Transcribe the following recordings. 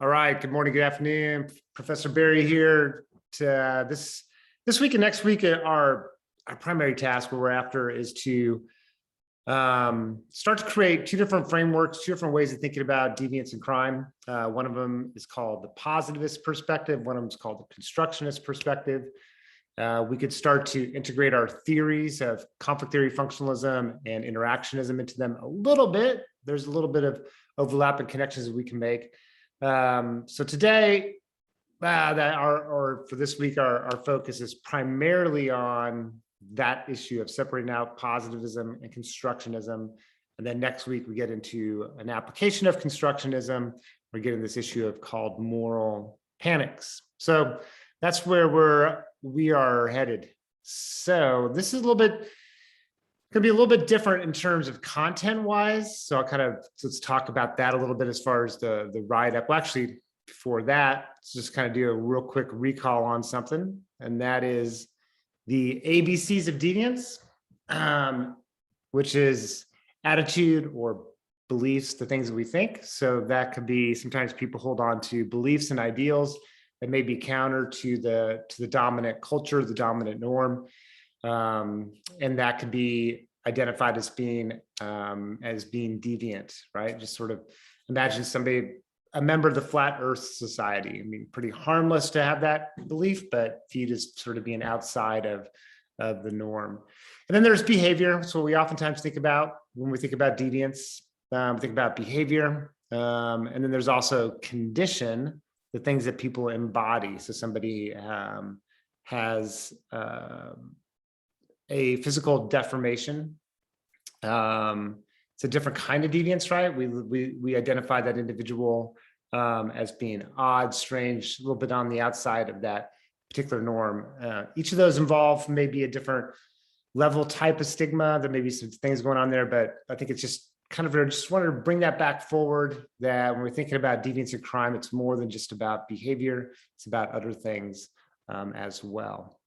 All right. Good morning. Good afternoon. Professor Barry here. This week and next week, our primary task, what we're after, is to start to create two different frameworks, two different ways of thinking about deviance and crime. One of them is called the positivist perspective. One of them is called the constructionist perspective. We could start to integrate our theories of conflict theory, functionalism, and interactionism into them a little bit. There's a little bit of overlap and connections that we can make. So today, for this week, our focus is primarily on that issue of separating out positivism and constructionism. And then next week, we get into an application of constructionism. We're getting this issue called moral panics. So that's where we are headed. So this is going to be a little bit different in terms of content-wise. So let's talk about that a little bit as far as the write-up. Well, actually, before that, let's just kind of do a real quick recall on something, and that is the ABCs of Deviance, which is attitude or beliefs, the things that we think. So that could be, sometimes people hold on to beliefs and ideals that may be counter to the dominant culture, the dominant norm. And that could be identified as being deviant, right? Just sort of imagine somebody, a member of the Flat Earth Society. I mean, pretty harmless to have that belief, but viewed as sort of being outside of the norm. And then there's behavior. So we oftentimes think about when we think about deviance, we think about behavior. And then there's also condition, the things that people embody. So somebody has a physical deformation. It's a different kind of deviance, right? We identify that individual as being odd, strange, a little bit on the outside of that particular norm. Each of those involve maybe a different level, type of stigma. There may be some things going on there, but I think it's just kind of, I just wanted to bring that back forward, that when we're thinking about deviance and crime, it's more than just about behavior. It's about other things as well.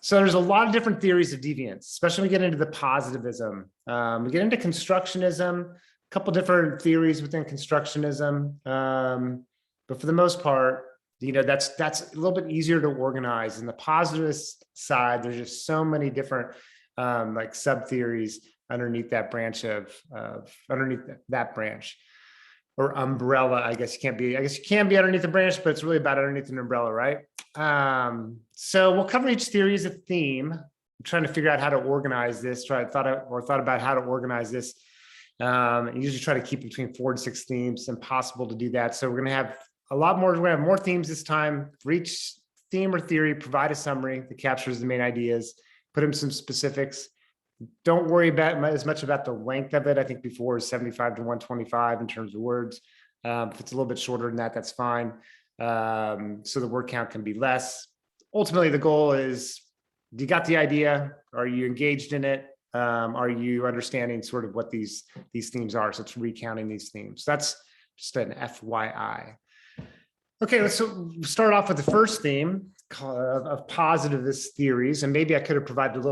So there's a lot of different theories of deviance, especially when we get into the positivism. We get into constructionism, a couple different theories within constructionism. But for the most part, that's a little bit easier to organize. In the positivist side, there's just so many different like sub-theories underneath that branch or umbrella. I guess you can be underneath the branch, but it's really about underneath an umbrella, right? So we'll cover each theory as a theme. I'm trying to figure out how to organize this. Thought about how to organize this. Usually try to keep between 4 and 6 themes. It's impossible to do that. So we're going to have a lot more. We're going to have more themes this time. For each theme or theory, provide a summary that captures the main ideas, put in some specifics. Don't worry about as much about the length of it. I think before is 75 to 125 in terms of words. If it's a little bit shorter than that, that's fine. So the word count can be less. Ultimately, the goal is, you got the idea? Are you engaged in it? Are you understanding sort of what these themes are? So it's recounting these themes. That's just an FYI. Okay, let's start off with the first theme of positivist theories. And maybe I could have provided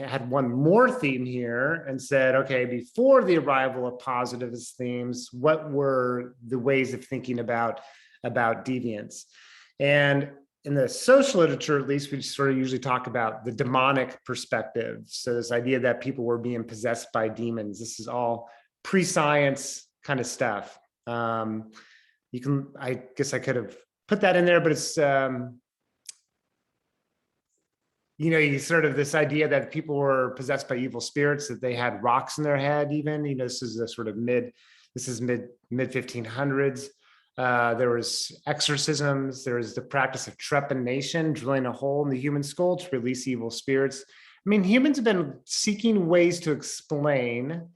had one more theme here and said, okay, before the arrival of positivist themes, what were the ways of thinking about deviance? And in the social literature, at least, we sort of usually talk about the demonic perspective. So this idea that people were being possessed by demons. This is all pre-science kind of stuff. I guess I could have put that in there, but it's, you sort of this idea that people were possessed by evil spirits, that they had rocks in their head even, this is a sort of mid 1500s. There was exorcisms. There was the practice of trepanation, drilling a hole in the human skull to release evil spirits. I mean, humans have been seeking ways to explain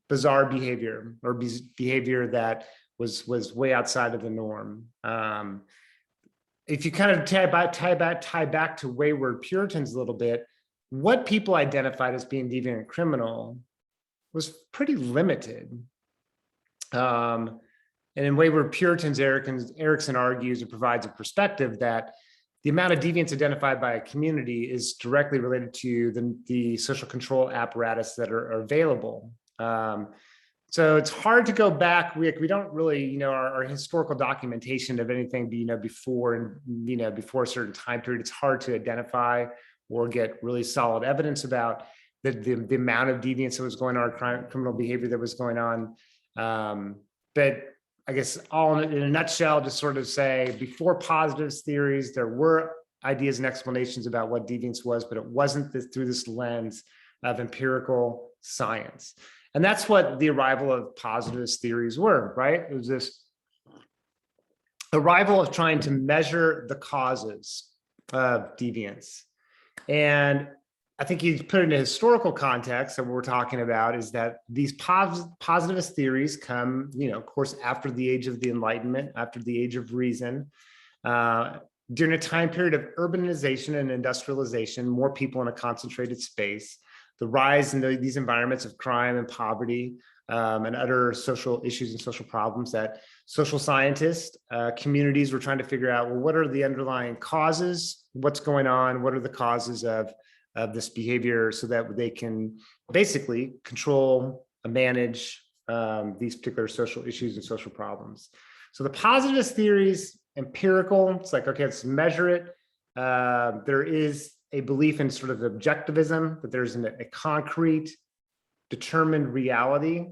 bizarre behavior, or behavior that was way outside of the norm. If you kind of tie back to wayward Puritans a little bit, what people identified as being deviant and criminal was pretty limited. And in wayward Puritans, Erickson argues or provides a perspective that the amount of deviance identified by a community is directly related to the social control apparatus that are available. So it's hard to go back. We don't really, our historical documentation of anything, before before a certain time period, it's hard to identify or get really solid evidence about the amount of deviance that was going on, criminal behavior that was going on. But I guess all in a nutshell, just sort of say before positivist theories, there were ideas and explanations about what deviance was, but it wasn't through this lens of empirical science. And that's what the arrival of positivist theories were, right? It was this arrival of trying to measure the causes of deviance. And I think you put it in a historical context, and what we're talking about is that these positivist theories come, of course, after the age of the Enlightenment, after the age of reason, during a time period of urbanization and industrialization, more people in a concentrated space, the rise in these environments of crime and poverty and other social issues and social problems that social scientists, communities were trying to figure out, well, what are the underlying causes? What's going on? What are the causes of this behavior so that they can basically control and manage these particular social issues and social problems. So the positivist theories, empirical, it's like, okay, let's measure it. There is a belief in sort of objectivism, that there's a concrete, determined reality,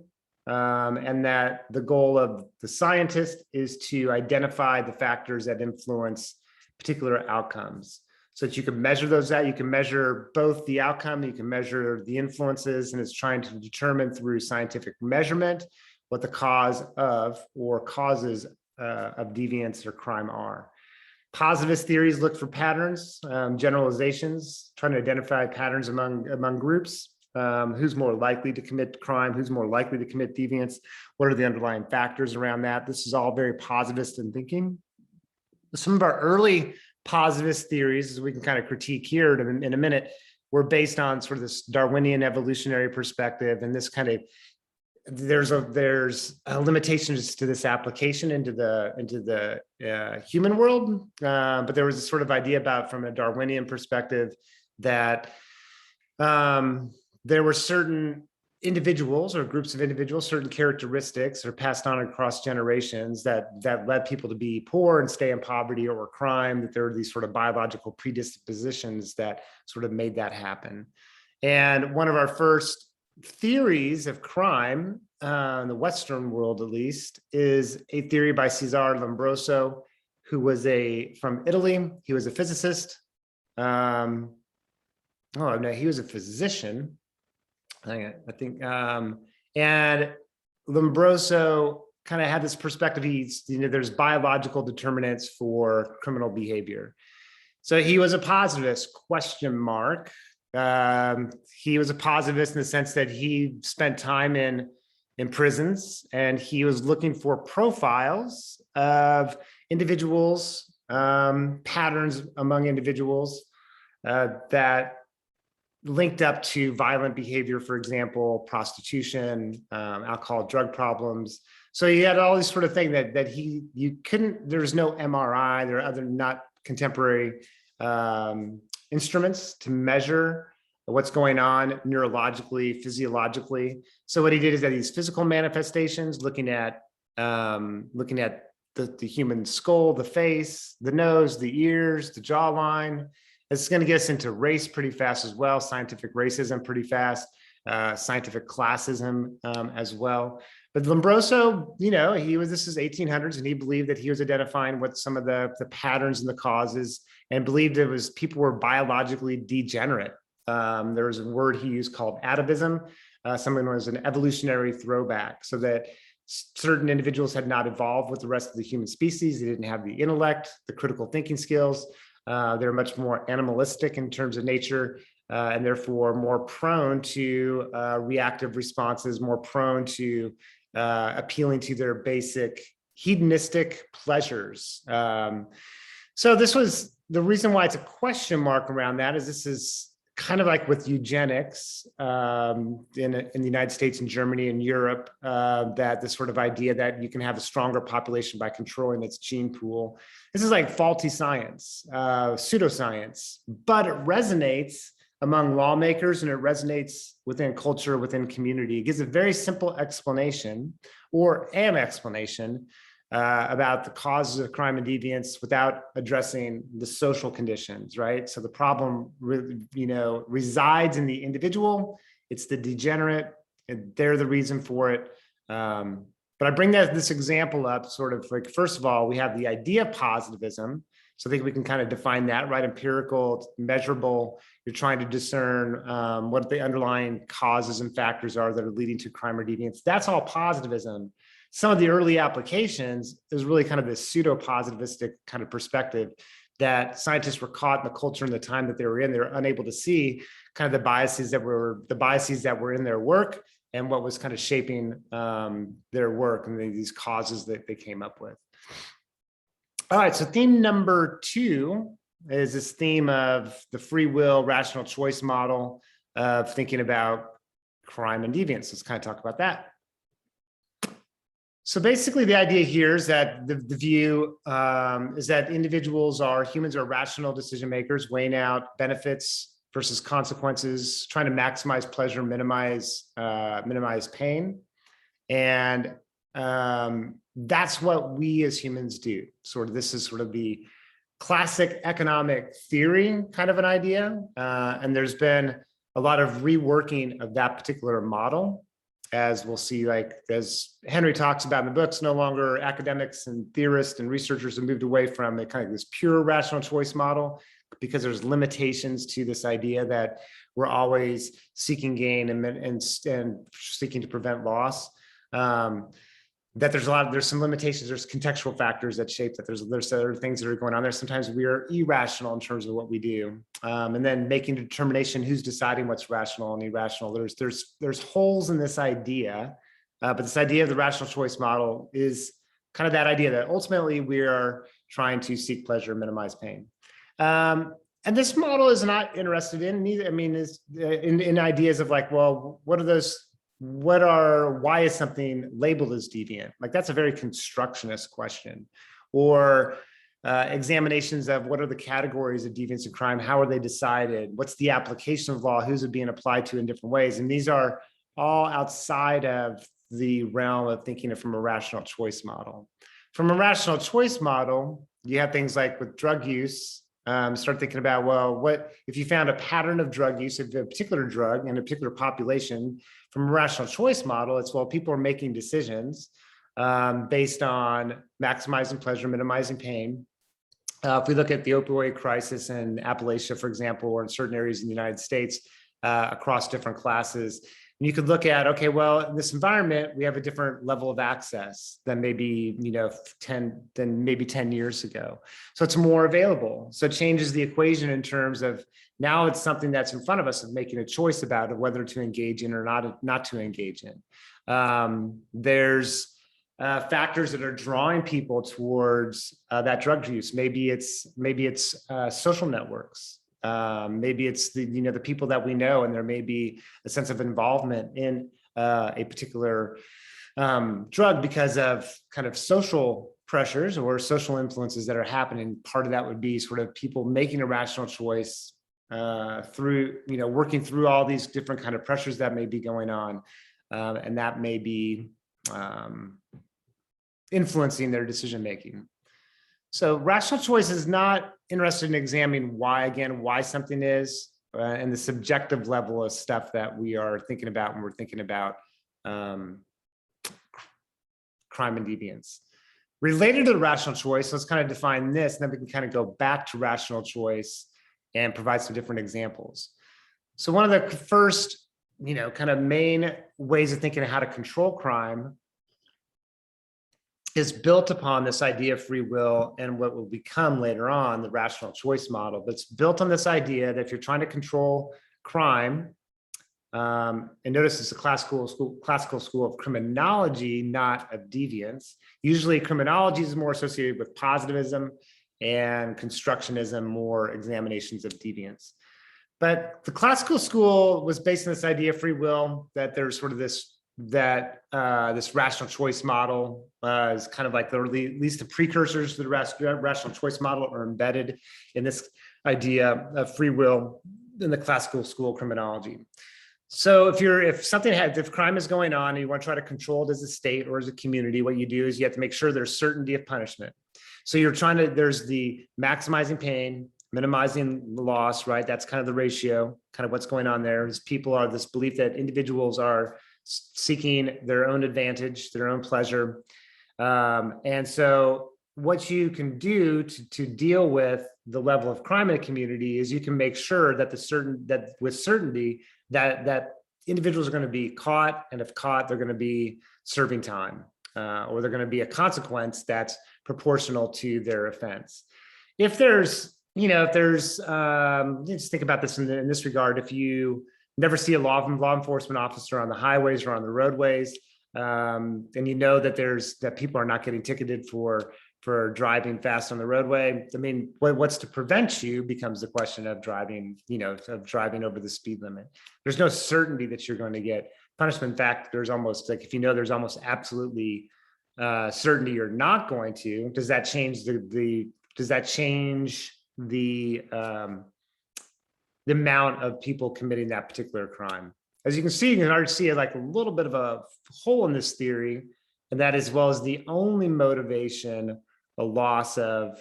and that the goal of the scientist is to identify the factors that influence particular outcomes. So that you can measure those out, you can measure both the outcome, you can measure the influences, and it's trying to determine through scientific measurement what the cause of or causes of deviance or crime are. Positivist theories look for patterns, generalizations, trying to identify patterns among groups. Who's more likely to commit crime? Who's more likely to commit deviance? What are the underlying factors around that? This is all very positivist in thinking. Some of our early positivist theories, as we can kind of critique here in a minute, were based on sort of this Darwinian evolutionary perspective, and this kind of there's limitations to this application into the human world, but there was a sort of idea about, from a Darwinian perspective, that there were certain individuals or groups of individuals, certain characteristics are passed on across generations that led people to be poor and stay in poverty or crime, that there were these sort of biological predispositions that sort of made that happen. And one of our first theories of crime, in the Western world at least, is a theory by Cesar Lambroso, who was from Italy. He was a physicist. Oh no, he was a physician, I think. And Lambroso kind of had this perspective. There's biological determinants for criminal behavior. So he was a positivist, ? He was a positivist in the sense that he spent time in prisons, and he was looking for profiles of individuals, patterns among individuals that linked up to violent behavior, for example, prostitution, alcohol, drug problems. So he had all these sort of things there's no MRI, there are other not contemporary instruments to measure what's going on neurologically, physiologically. So what he did is that these physical manifestations, looking at the human skull, the face, the nose, the ears, the jawline. It's going to get us into race pretty fast as well, scientific racism pretty fast, scientific classism as well. But Lambroso, this is 1800s, and he believed that he was identifying what some of the patterns and the causes, and believed people were biologically degenerate. There was a word he used called atavism. Something was an evolutionary throwback, so that certain individuals had not evolved with the rest of the human species. They didn't have the intellect, the critical thinking skills. They're much more animalistic in terms of nature, and therefore more prone to reactive responses, more prone to appealing to their basic hedonistic pleasures. So this was the reason why it's a question mark around that, is this is kind of like with eugenics in the United States and Germany and Europe, that this sort of idea that you can have a stronger population by controlling its gene pool. This is like faulty science, pseudoscience, but it resonates among lawmakers, and it resonates within culture, within community. It gives a very simple explanation, or an explanation, about the causes of crime and deviance without addressing the social conditions, right? So the problem, resides in the individual. It's the degenerate, and they're the reason for it. But I bring this example up sort of like, first of all, we have the idea of positivism. So I think we can kind of define that, right? Empirical, measurable. You're trying to discern what the underlying causes and factors are that are leading to crime or deviance. That's all positivism. Some of the early applications is really kind of this pseudo-positivistic kind of perspective that scientists were caught in the culture and the time that they were in. They were unable to see kind of the biases that were in their work and what was kind of shaping their work and these causes that they came up with. All right, so theme number 2 is this theme of the free will, rational choice model of thinking about crime and deviance. Let's kind of talk about that. So basically the idea here is that the view is that humans are rational decision makers, weighing out benefits versus consequences, trying to maximize pleasure, minimize pain. And that's what we as humans do. This is sort of the classic economic theory kind of an idea. And there's been a lot of reworking of that particular model. As we'll see, like as Henry talks about in the books, no longer academics and theorists and researchers have moved away from a kind of this pure rational choice model, because there's limitations to this idea that we're always seeking gain and seeking to prevent loss. That there's some limitations, there's contextual factors that shape that, there's other things that are going on there. Sometimes we are irrational in terms of what we do. And then making a determination who's deciding what's rational and irrational. There's holes in this idea, but this idea of the rational choice model is kind of that idea that ultimately we are trying to seek pleasure, minimize pain. And this model is not interested in neither, in ideas of like, well, why is something labeled as deviant? Like that's a very constructionist question. Or examinations of what are the categories of deviance and crime? How are they decided? What's the application of law? Who's it being applied to in different ways? And these are all outside of the realm of thinking from a rational choice model. From a rational choice model, you have things like with drug use, start thinking about, well, what if you found a pattern of drug use of a particular drug in a particular population? From a rational choice model, it's, well, people are making decisions based on maximizing pleasure, minimizing pain. If we look at the opioid crisis in Appalachia, for example, or in certain areas in the United States across different classes, and you could look at, okay, well, in this environment, we have a different level of access than maybe 10 years ago. So it's more available. So it changes the equation in terms of now it's something that's in front of us of making a choice about whether to engage in or not to engage in. There's factors that are drawing people towards that drug use. Maybe it's social networks. Maybe it's the people that we know, and there may be a sense of involvement in a particular drug because of kind of social pressures or social influences that are happening. Part of that would be sort of people making a rational choice through, working through all these different kind of pressures that may be going on, and that may be influencing their decision making. So rational choice is not interested in examining why something is, and the subjective level of stuff that we are thinking about when we're thinking about crime and deviance. Related to the rational choice, let's kind of define this, and then we can kind of go back to rational choice and provide some different examples. So one of the first, kind of main ways of thinking of how to control crime is built upon this idea of free will and what will become later on the rational choice model. But it's built on this idea that if you're trying to control crime, and notice it's a classical school of criminology, not of deviance. Usually criminology is more associated with positivism, and constructionism more examinations of deviance. But the classical school was based on this idea of free will, that there's sort of this rational choice model is kind of like at least the precursors to the rational choice model are embedded in this idea of free will. in the classical school of criminology. So if crime is going on and you want to try to control it as a state or as a community, what you do is you have to make sure there's certainty of punishment. So there's the maximizing pain, minimizing the loss, right? That's kind of the ratio, kind of what's going on there is this belief that individuals are seeking their own advantage, their own pleasure. And so what you can do to deal with the level of crime in a community is you can make sure that with certainty that individuals are going to be caught, and if caught, they're going to be serving time, or they're going to be a consequence that's proportional to their offense. If there's, just think about this in this regard. If you never see a law enforcement officer on the highways or on the roadways, and you know that people are not getting ticketed for driving fast on the roadway. I mean, what's to prevent you becomes the question of driving over the speed limit. There's no certainty that you're going to get punishment. In fact, there's almost there's almost absolutely certainty you're not going to. Does that change the amount of people committing that particular crime? As you can see, you can already see like a little bit of a hole in this theory, and that as well as the only motivation, a loss of,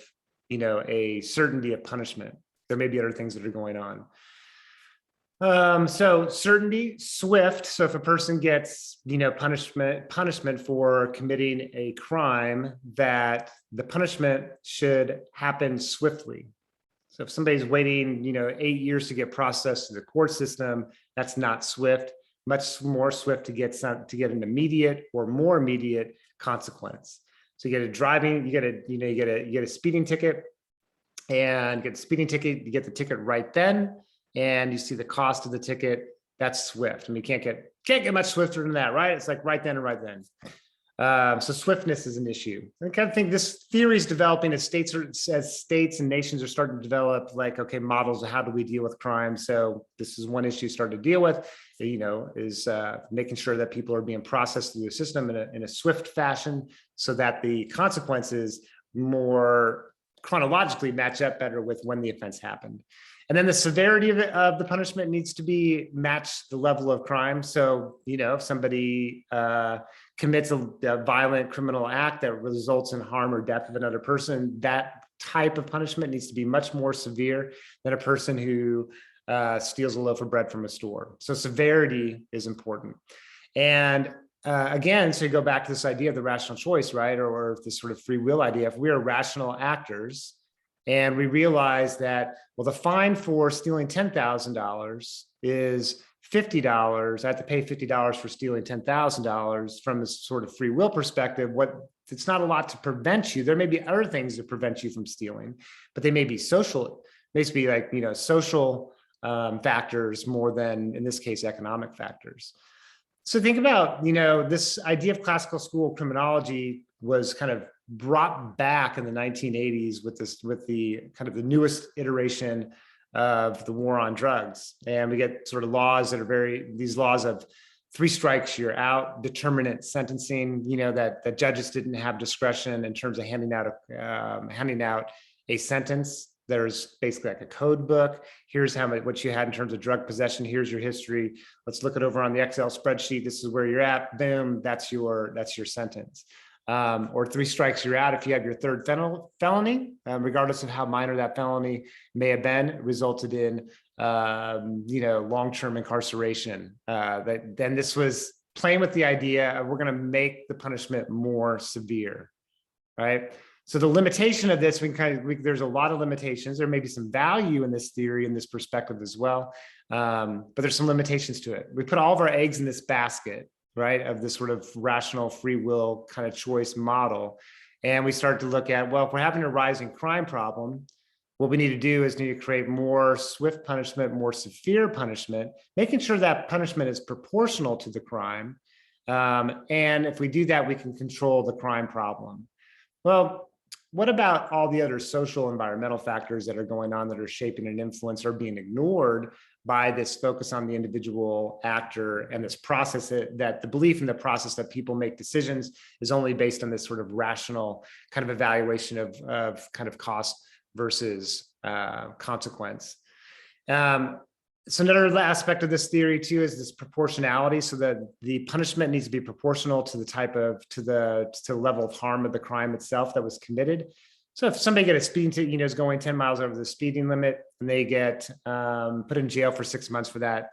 a certainty of punishment. There may be other things that are going on. So certainty, swift. So if a person gets, punishment for committing a crime, that the punishment should happen swiftly. So if somebody's waiting, 8 years to get processed through the court system, that's not swift. Much more swift to get an immediate or more immediate consequence. So you get a speeding ticket, and you get the ticket right then, and you see the cost of the ticket. That's swift. I mean, you can't get much swifter than that, right? It's like right then and right then. So swiftness is an issue. I kind of think this theory is developing as states and nations are starting to develop models of how do we deal with crime. So this is one issue starting to deal with, is making sure that people are being processed through the system in a swift fashion so that the consequences more chronologically match up better with when the offense happened. And then the severity of the punishment needs to be matched the level of crime. So, if somebody commits a violent criminal act that results in harm or death of another person, that type of punishment needs to be much more severe than a person who steals a loaf of bread from a store. So severity is important. And again, so you go back to this idea of the rational choice, right? Or this sort of free will idea. If we are rational actors, and we realize that, well, the fine for stealing $10,000 is $50. I have to pay $50 for stealing $10,000 from this sort of free will perspective. It's not a lot to prevent you. There may be other things that prevent you from stealing, but they may be social, basically social factors more than, in this case, economic factors. So think about, this idea of classical school criminology was kind of brought back in the 1980s with the kind of the newest iteration of the war on drugs. And we get sort of laws that are these laws of 3 strikes, you're out, determinant sentencing, that judges didn't have discretion in terms of handing out a sentence. There's basically like a code book. Here's what you had in terms of drug possession. Here's your history. Let's look it over on the Excel spreadsheet. This is where you're at. Boom, that's your sentence. Or 3 strikes, you're out if you have your 3rd felony, regardless of how minor that felony may have been, resulted in, long-term incarceration. Then this was playing with the idea of we're going to make the punishment more severe, right? So the limitation of this, there's a lot of limitations. There may be some value in this theory, in this perspective as well, but there's some limitations to it. We put all of our eggs in this basket, right, of this sort of rational free will kind of choice model. And we start to look at, well, if we're having a rising crime problem, what we need to do is create more swift punishment, more severe punishment, making sure that punishment is proportional to the crime. And if we do that, we can control the crime problem. Well, what about all the other social environmental factors that are going on that are shaping an influence or being ignored by this focus on the individual actor and this process that the belief in the process that people make decisions is only based on this sort of rational kind of evaluation of kind of cost versus consequence. So another aspect of this theory too is this proportionality, so that the punishment needs to be proportional to the type of to the level of harm of the crime itself that was committed. So if somebody gets a speeding ticket, is going 10 miles over the speeding limit, and they get put in jail for 6 months for that,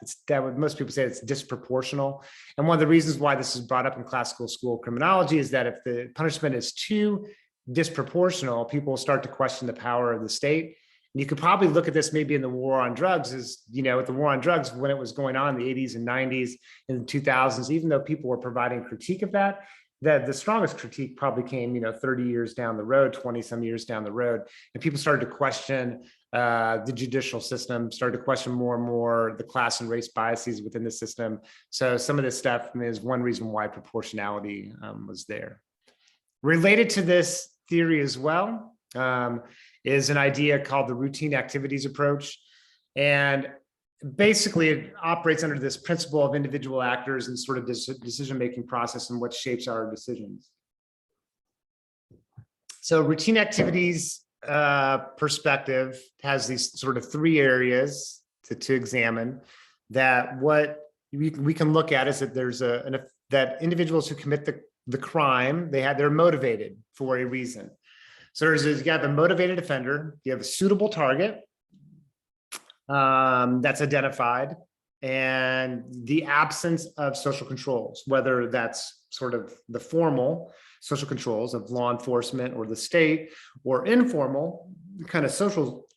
most people say it's disproportional. And one of the reasons why this is brought up in classical school criminology is that if the punishment is too disproportional, people will start to question the power of the state. And you could probably look at this maybe in the war on drugs, with the war on drugs, when it was going on in the 80s and 90s and the 2000s, even though people were providing critique of that, the strongest critique probably came, 30 years down the road, 20 some years down the road. And people started to question the judicial system, started to question more and more the class and race biases within the system. So some of this stuff is one reason why proportionality was there. Related to this theory as well is an idea called the routine activities approach. And basically, it operates under this principle of individual actors and sort of decision-making process and what shapes our decisions. So routine activities perspective has these sort of three areas to examine. That what we can look at is that there's that individuals who commit the crime, they're motivated for a reason. So you have a motivated offender, you have a suitable target that's identified, and the absence of social controls, whether that's sort of the formal social controls of law enforcement or the state, or informal kind of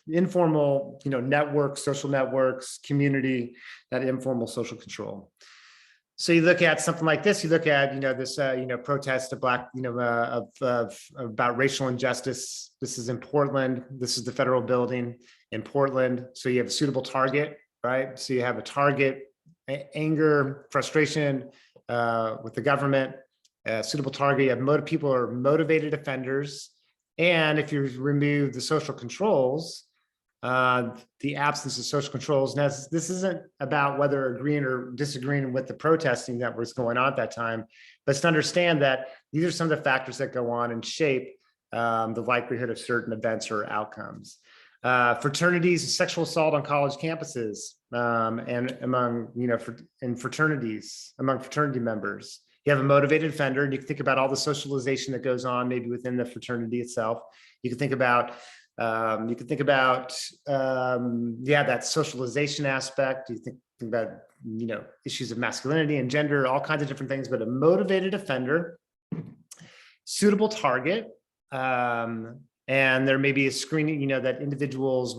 informal, networks, social networks, community, that informal social control. So you look at something like this. You look at this protest of black about racial injustice. This is in Portland. This is the federal building in Portland. So you have a suitable target, right? So you have a target, anger, frustration with the government. Suitable target. You have people are motivated offenders, and if you remove the social controls, the absence of social controls. Now, this isn't about whether agreeing or disagreeing with the protesting that was going on at that time, but it's to understand that these are some of the factors that go on and shape the likelihood of certain events or outcomes. Fraternities, sexual assault on college campuses, and among fraternities, among fraternity members. You have a motivated offender, and you can think about all the socialization that goes on maybe within the fraternity itself. You can think about that socialization aspect. You think about, issues of masculinity and gender, all kinds of different things, but a motivated offender, suitable target, and there may be a screening, that individuals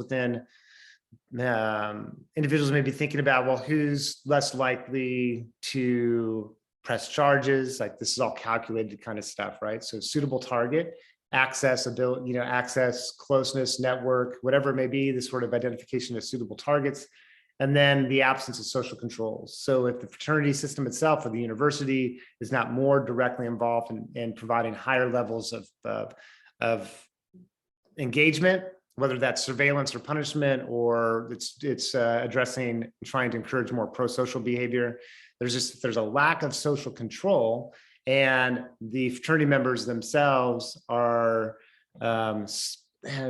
may be thinking about, well, who's less likely to press charges? Like, this is all calculated kind of stuff, right? So suitable target, access, ability, access, closeness, network, whatever it may be, this sort of identification of suitable targets, and then the absence of social controls. So if the fraternity system itself or the university is not more directly involved in providing higher levels of engagement, whether that's surveillance or punishment, or it's addressing, trying to encourage more pro-social behavior, there's a lack of social control. And the fraternity members themselves are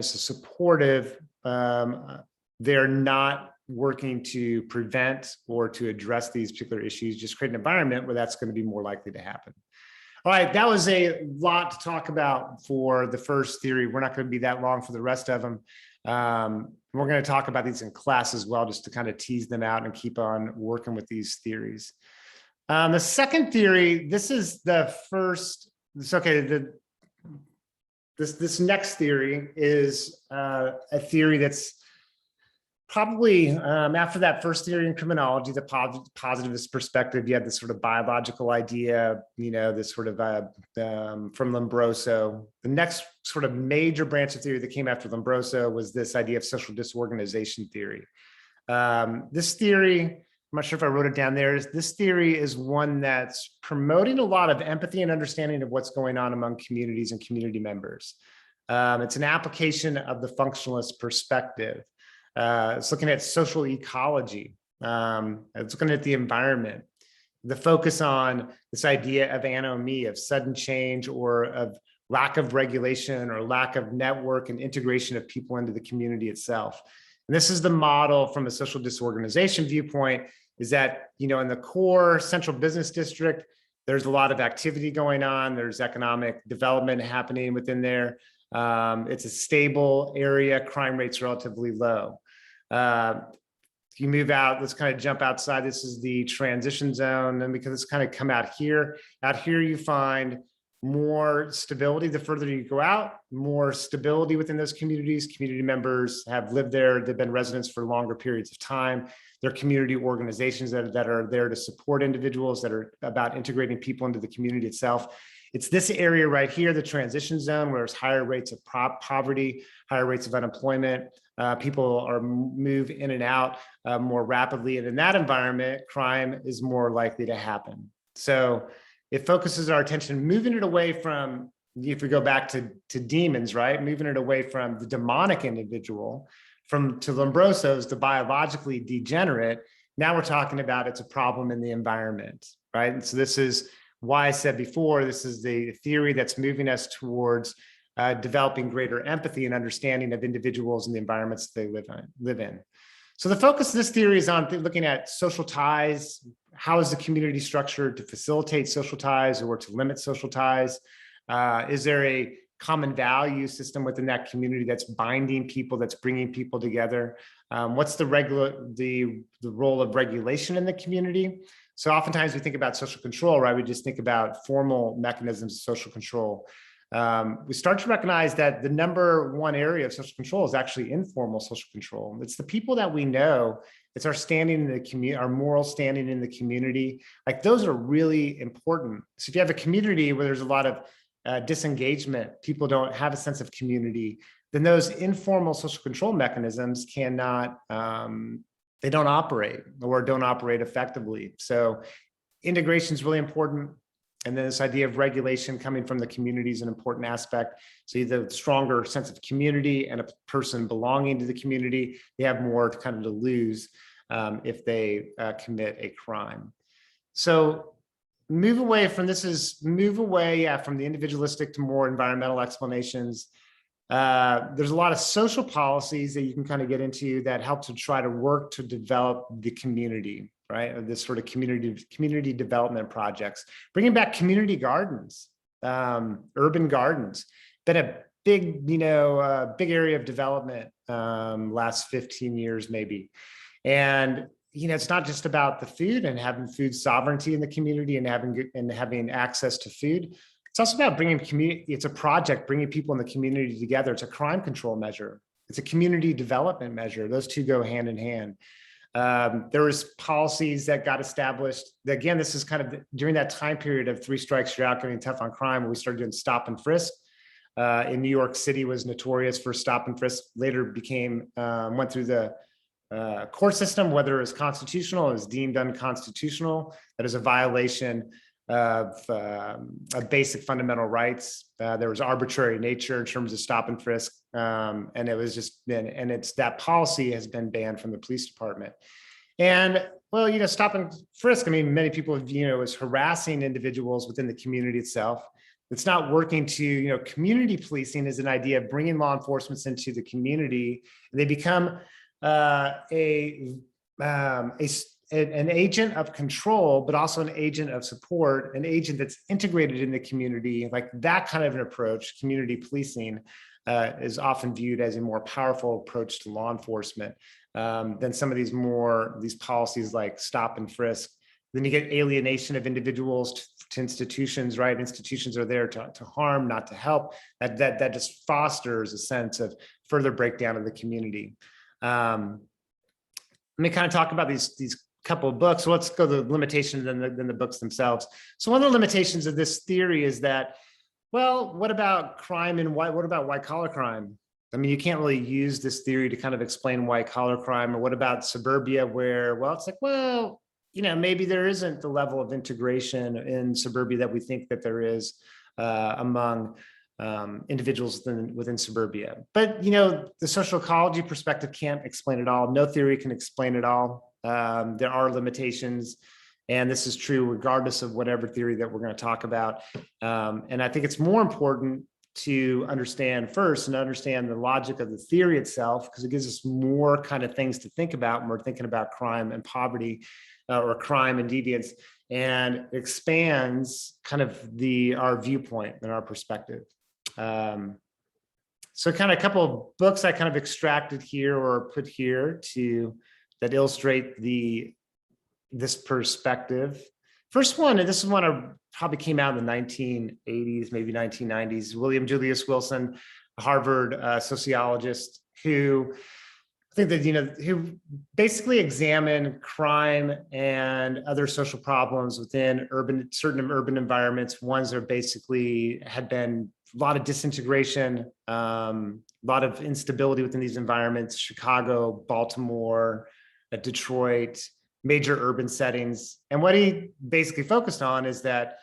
supportive. They're not working to prevent or to address these particular issues, just create an environment where that's going to be more likely to happen. All right, that was a lot to talk about for the first theory. We're not going to be that long for the rest of them. We're going to talk about these in class as well, just to kind of tease them out and keep on working with these theories. The second theory, this is the first, it's okay. This next theory is a theory that's probably after that first theory in criminology, the positivist perspective. You have this sort of biological idea, this sort of from Lambroso. The next sort of major branch of theory that came after Lambroso was this idea of social disorganization theory. This theory, I'm not sure if I wrote it down there. This theory is one that's promoting a lot of empathy and understanding of what's going on among communities and community members. It's an application of the functionalist perspective. It's looking at social ecology. It's looking at the environment. The focus on this idea of anomie, of sudden change, or of lack of regulation or lack of network and integration of people into the community itself. And this is the model from a social disorganization viewpoint, is that, in the core central business district, there's a lot of activity going on. There's economic development happening within there. It's a stable area. Crime rate's relatively low. If you move out, let's kind of jump outside. This is the transition zone. And because it's kind of come out here you find more stability. The further you go out, more stability within those communities. Community members have lived there. They've been residents for longer periods of time. They're community organizations that are there to support individuals, that are about integrating people into the community itself. It's this area right here, the transition zone, where there's higher rates of poverty, higher rates of unemployment. People move in and out more rapidly. And in that environment, crime is more likely to happen. So it focuses our attention, moving it away from, if we go back to demons, right? Moving it away from the demonic individual, to Lambroso's, the biologically degenerate. Now we're talking about it's a problem in the environment, right? And so this is why I said before, this is the theory that's moving us towards developing greater empathy and understanding of individuals and the environments they live in. So the focus of this theory is on looking at social ties. How is the community structured to facilitate social ties or to limit social ties? Is there a common value system within that community that's binding people, that's bringing people together? What's the role of regulation in the community? So oftentimes we think about social control, right? We just think about formal mechanisms of social control. We start to recognize that the number one area of social control is actually informal social control. It's the people that we know. It's our standing in the community, our moral standing in the community. Like, those are really important. So if you have a community where there's a lot of disengagement, people don't have a sense of community, then those informal social control mechanisms cannot, they don't operate, or don't operate effectively. So integration is really important. And then this idea of regulation coming from the community is an important aspect. So you have a stronger sense of community, and a person belonging to the community, they have more kind of to lose if they commit a crime. So move away from from the individualistic to more environmental explanations. There's a lot of social policies that you can kind of get into that help to try to work to develop the community, right? Or this sort of community development projects, bringing back community gardens, urban gardens, been a big, big area of development last 15 years maybe. And it's not just about the food and having food sovereignty in the community and having access to food. It's also about bringing community. It's a project bringing people in the community together. It's a crime control measure. It's a community development measure. Those two go hand in hand. There was policies that got established. Again, this is kind of during that time period of 3 strikes, you're out, getting tough on crime, where we started doing stop and frisk. In New York City was notorious for stop and frisk. Later went through the court system, whether it was constitutional, it was deemed unconstitutional. That is a violation of basic fundamental rights. There was arbitrary nature in terms of stop and frisk, and it was just that policy has been banned from the police department. And well, stop and frisk, I mean, many people is harassing individuals within the community itself. It's not working to, community policing is an idea of bringing law enforcement into the community, and they become an agent of control, but also an agent of support, an agent that's integrated in the community. Like that kind of an approach, community policing, is often viewed as a more powerful approach to law enforcement than some of these policies like stop and frisk. Then you get alienation of individuals to institutions, right? Institutions are there to harm, not to help. That just fosters a sense of further breakdown of the community. Let me kind of talk about these couple of books. So let's go to the limitations and then the books themselves. So one of the limitations of this theory is that, well, what about crime and what about white collar crime? I mean, you can't really use this theory to kind of explain white collar crime. Or what about suburbia, where, well, it's like, well, maybe there isn't the level of integration in suburbia that we think that there is among individuals within suburbia. But, the social ecology perspective can't explain it all. No theory can explain it all. There are limitations, and this is true regardless of whatever theory that we're going to talk about. And I think it's more important to understand first and understand the logic of the theory itself, because it gives us more kind of things to think about when we're thinking about crime and poverty, or crime and deviance, and expands kind of our viewpoint and our perspective. So kind of a couple of books I kind of extracted here or put here that illustrate this perspective. First one, and this is one I probably came out in the 1980s, maybe 1990s, William Julius Wilson, a Harvard sociologist, who I think that, who basically examined crime and other social problems within certain urban environments, ones that basically had been a lot of disintegration, a lot of instability within these environments, Chicago, Baltimore, Detroit, major urban settings. And what he basically focused on is that,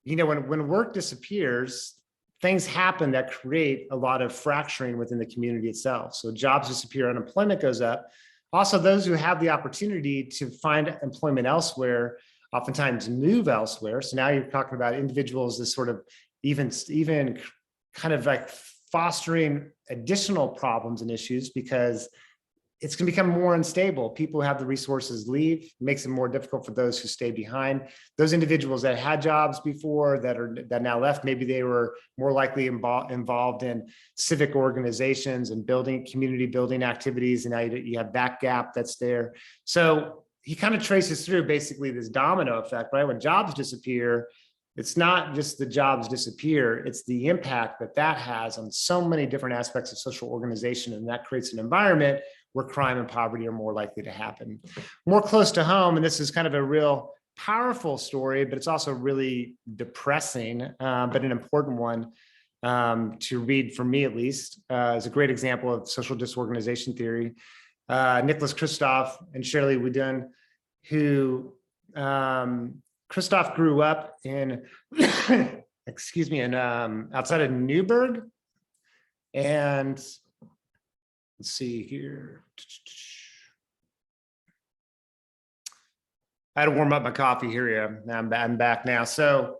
when work disappears, things happen that create a lot of fracturing within the community itself. So jobs disappear, unemployment goes up. Also, those who have the opportunity to find employment elsewhere oftentimes move elsewhere. So now you're talking about individuals as sort of even kind of like fostering additional problems and issues, because it's going to become more unstable. People who have the resources leave, makes it more difficult for those who stay behind. Those individuals that had jobs before that now left, maybe they were more likely involved in civic organizations and community building activities, and now you have that gap that's there. So he kind of traces through basically this domino effect, right? When jobs disappear, it's not just the jobs disappear, it's the impact that has on so many different aspects of social organization, and that creates an environment where crime and poverty are more likely to happen. More close to home, and this is kind of a real powerful story, but it's also really depressing, but an important one to read, for me at least, is a great example of social disorganization theory. Nicholas Kristof and Shirley Wudun, who Kristof grew up in, excuse me, outside of Newburgh. And let's see here. I had to warm up my coffee here. Yeah, I'm back now. So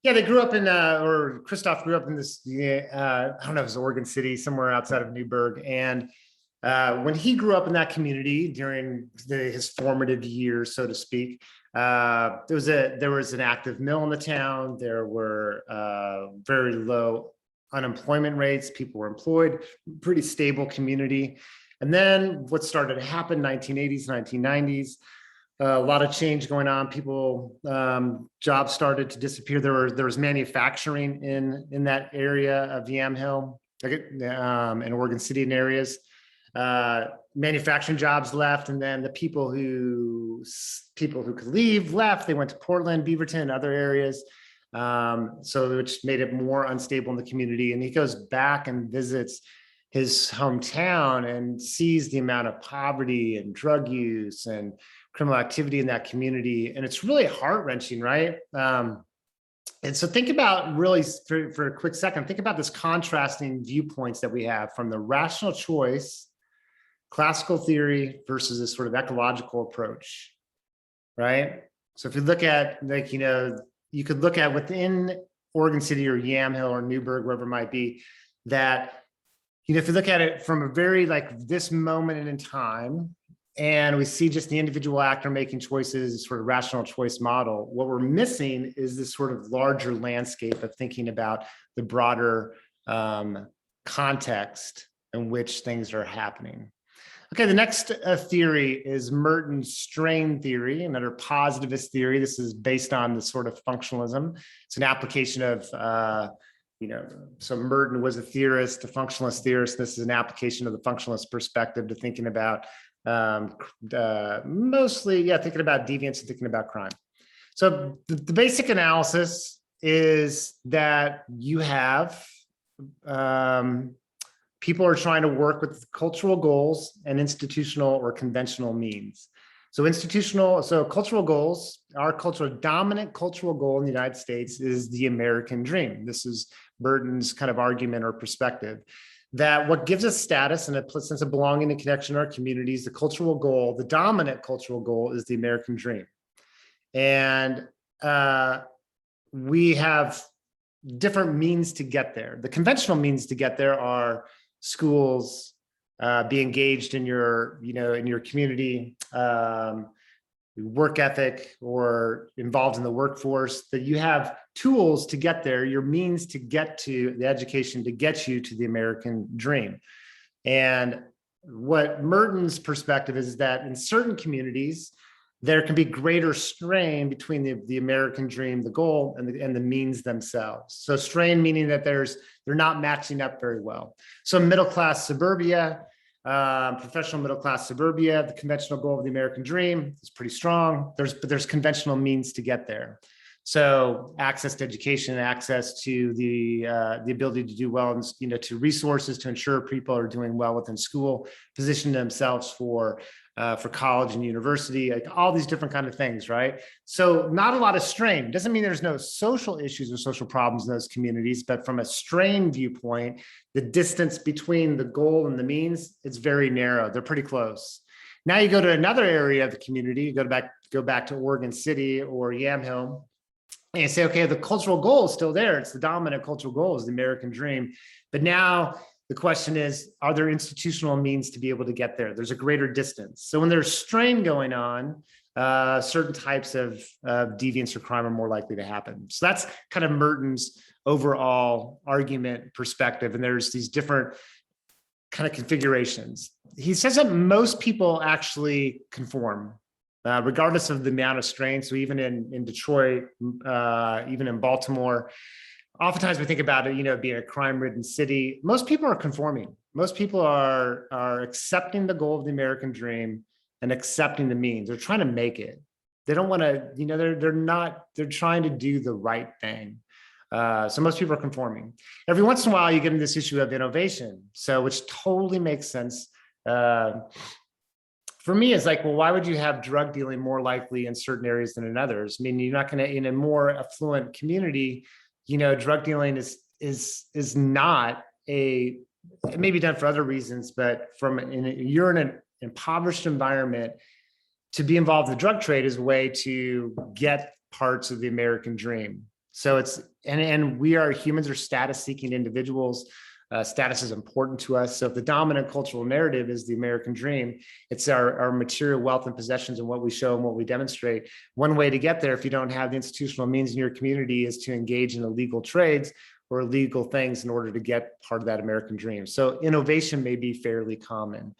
yeah, they grew up or Kristof grew up in this, I don't know if it was Oregon City, somewhere outside of Newburgh. And when he grew up in that community during his formative years, so to speak, there was an active mill in the town. There were very low unemployment rates. People were employed, pretty stable community. And then what started to happen, 1980s, 1990s, a lot of change going on. Jobs started to disappear. There was manufacturing in that area of Yamhill, in Oregon City and areas. Manufacturing jobs left, and then the people who could leave left. They went to Portland, Beaverton, and other areas. So which made it more unstable in the community. And he goes back and visits his hometown and sees the amount of poverty and drug use and criminal activity in that community. And it's really heart-wrenching, right? And so think about, really for a quick second, think about this contrasting viewpoints that we have from the rational choice, classical theory versus this sort of ecological approach, right? So if you look at, you could look at within Oregon City or Yamhill or Newburgh, wherever it might be, that, if you look at it from a very this moment in time, and we see just the individual actor making choices, sort of rational choice model, what we're missing is this sort of larger landscape of thinking about the broader context in which things are happening. Okay, the next theory is Mertens' strain theory, another positivist theory. This is based on the sort of functionalism. It's an application of, so Merton was a theorist, a functionalist theorist. This is an application of the functionalist perspective to thinking about mostly, thinking about deviance and thinking about crime. So the basic analysis is that you have people are trying to work with cultural goals and institutional or conventional means. So cultural goals, our dominant cultural goal in the United States is the American dream. This is Merton's kind of argument or perspective, that what gives us status and a sense of belonging and connection to our communities, the cultural goal, the dominant cultural goal is the American dream. And we have different means to get there. The conventional means to get there are schools, be engaged in your, in your community, work ethic, or involved in the workforce, that you have tools to get there, your means to get to the education to get you to the American dream. And what Mertens' perspective is that in certain communities, there can be greater strain between the American dream, the goal, and the means themselves. So strain meaning that they're not matching up very well. So middle-class suburbia, professional middle-class suburbia, the conventional goal of the American dream is pretty strong. But there's conventional means to get there. So access to education, access to the ability to do well, and to resources to ensure people are doing well within school, position themselves for college and university, like all these different kind of things, right? So not a lot of strain. Doesn't mean there's no social issues or social problems in those communities, but from a strain viewpoint, the distance between the goal and the means, it's very narrow. They're pretty close. Now you go to another area of the community, you go back to Oregon City or Yamhill, and you say, okay, the cultural goal is still there. It's the dominant cultural goal is the American dream. But now the question is, are there institutional means to be able to get there? There's a greater distance. So when there's strain going on, certain types of deviance or crime are more likely to happen. So that's kind of Mertens' overall argument perspective. And there's these different kind of configurations. He says that most people actually conform, regardless of the amount of strain. So even in Detroit, even in Baltimore, oftentimes we think about it, being a crime-ridden city. Most people are conforming. Most people are accepting the goal of the American dream and accepting the means. They're trying to make it. They don't want to, they're trying to do the right thing. So most people are conforming. Every once in a while, you get into this issue of innovation. So which totally makes sense. For me, it's like, well, why would you have drug dealing more likely in certain areas than in others? I mean, you're not going to, in a more affluent community, drug dealing is not it may be done for other reasons, but you're in an impoverished environment, to be involved in the drug trade is a way to get parts of the American dream. So and humans are status seeking individuals. Status is important to us. So if the dominant cultural narrative is the American dream, it's our material wealth and possessions and what we show and what we demonstrate. One way to get there, if you don't have the institutional means in your community, is to engage in illegal trades or illegal things in order to get part of that American dream. So innovation may be fairly common.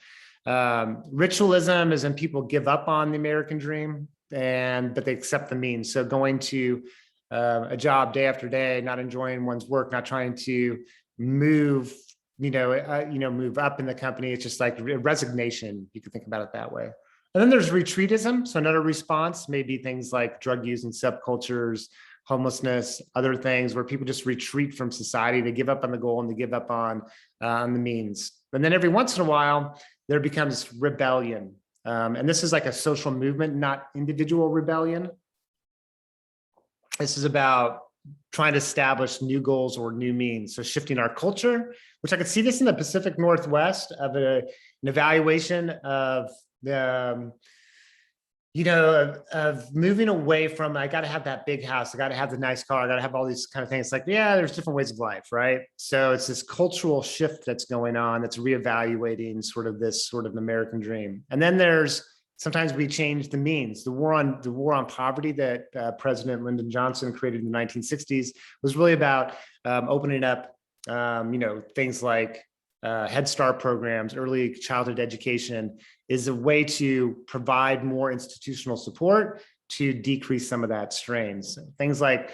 Ritualism is when people give up on the American dream, but they accept the means. So going to a job day after day, not enjoying one's work, not trying to move up in the company. It's just like resignation. You could think about it that way. And then there's retreatism. So another response may be things like drug using subcultures, homelessness, other things where people just retreat from society. They give up on the goal and they give up on the means. And then every once in a while, there becomes rebellion. And this is like a social movement, not individual rebellion. This is about trying to establish new goals or new means. So shifting our culture, which I could see this in the Pacific Northwest of an evaluation of the, of moving away from, I got to have that big house. I got to have the nice car. I got to have all these kind of things. It's like, yeah, there's different ways of life, right? So it's this cultural shift that's going on that's reevaluating sort of this sort of American dream. And then sometimes we change the means. The war on poverty that President Lyndon Johnson created in the 1960s was really about opening up, things like Head Start programs, early childhood education, is a way to provide more institutional support to decrease some of that strains. Things like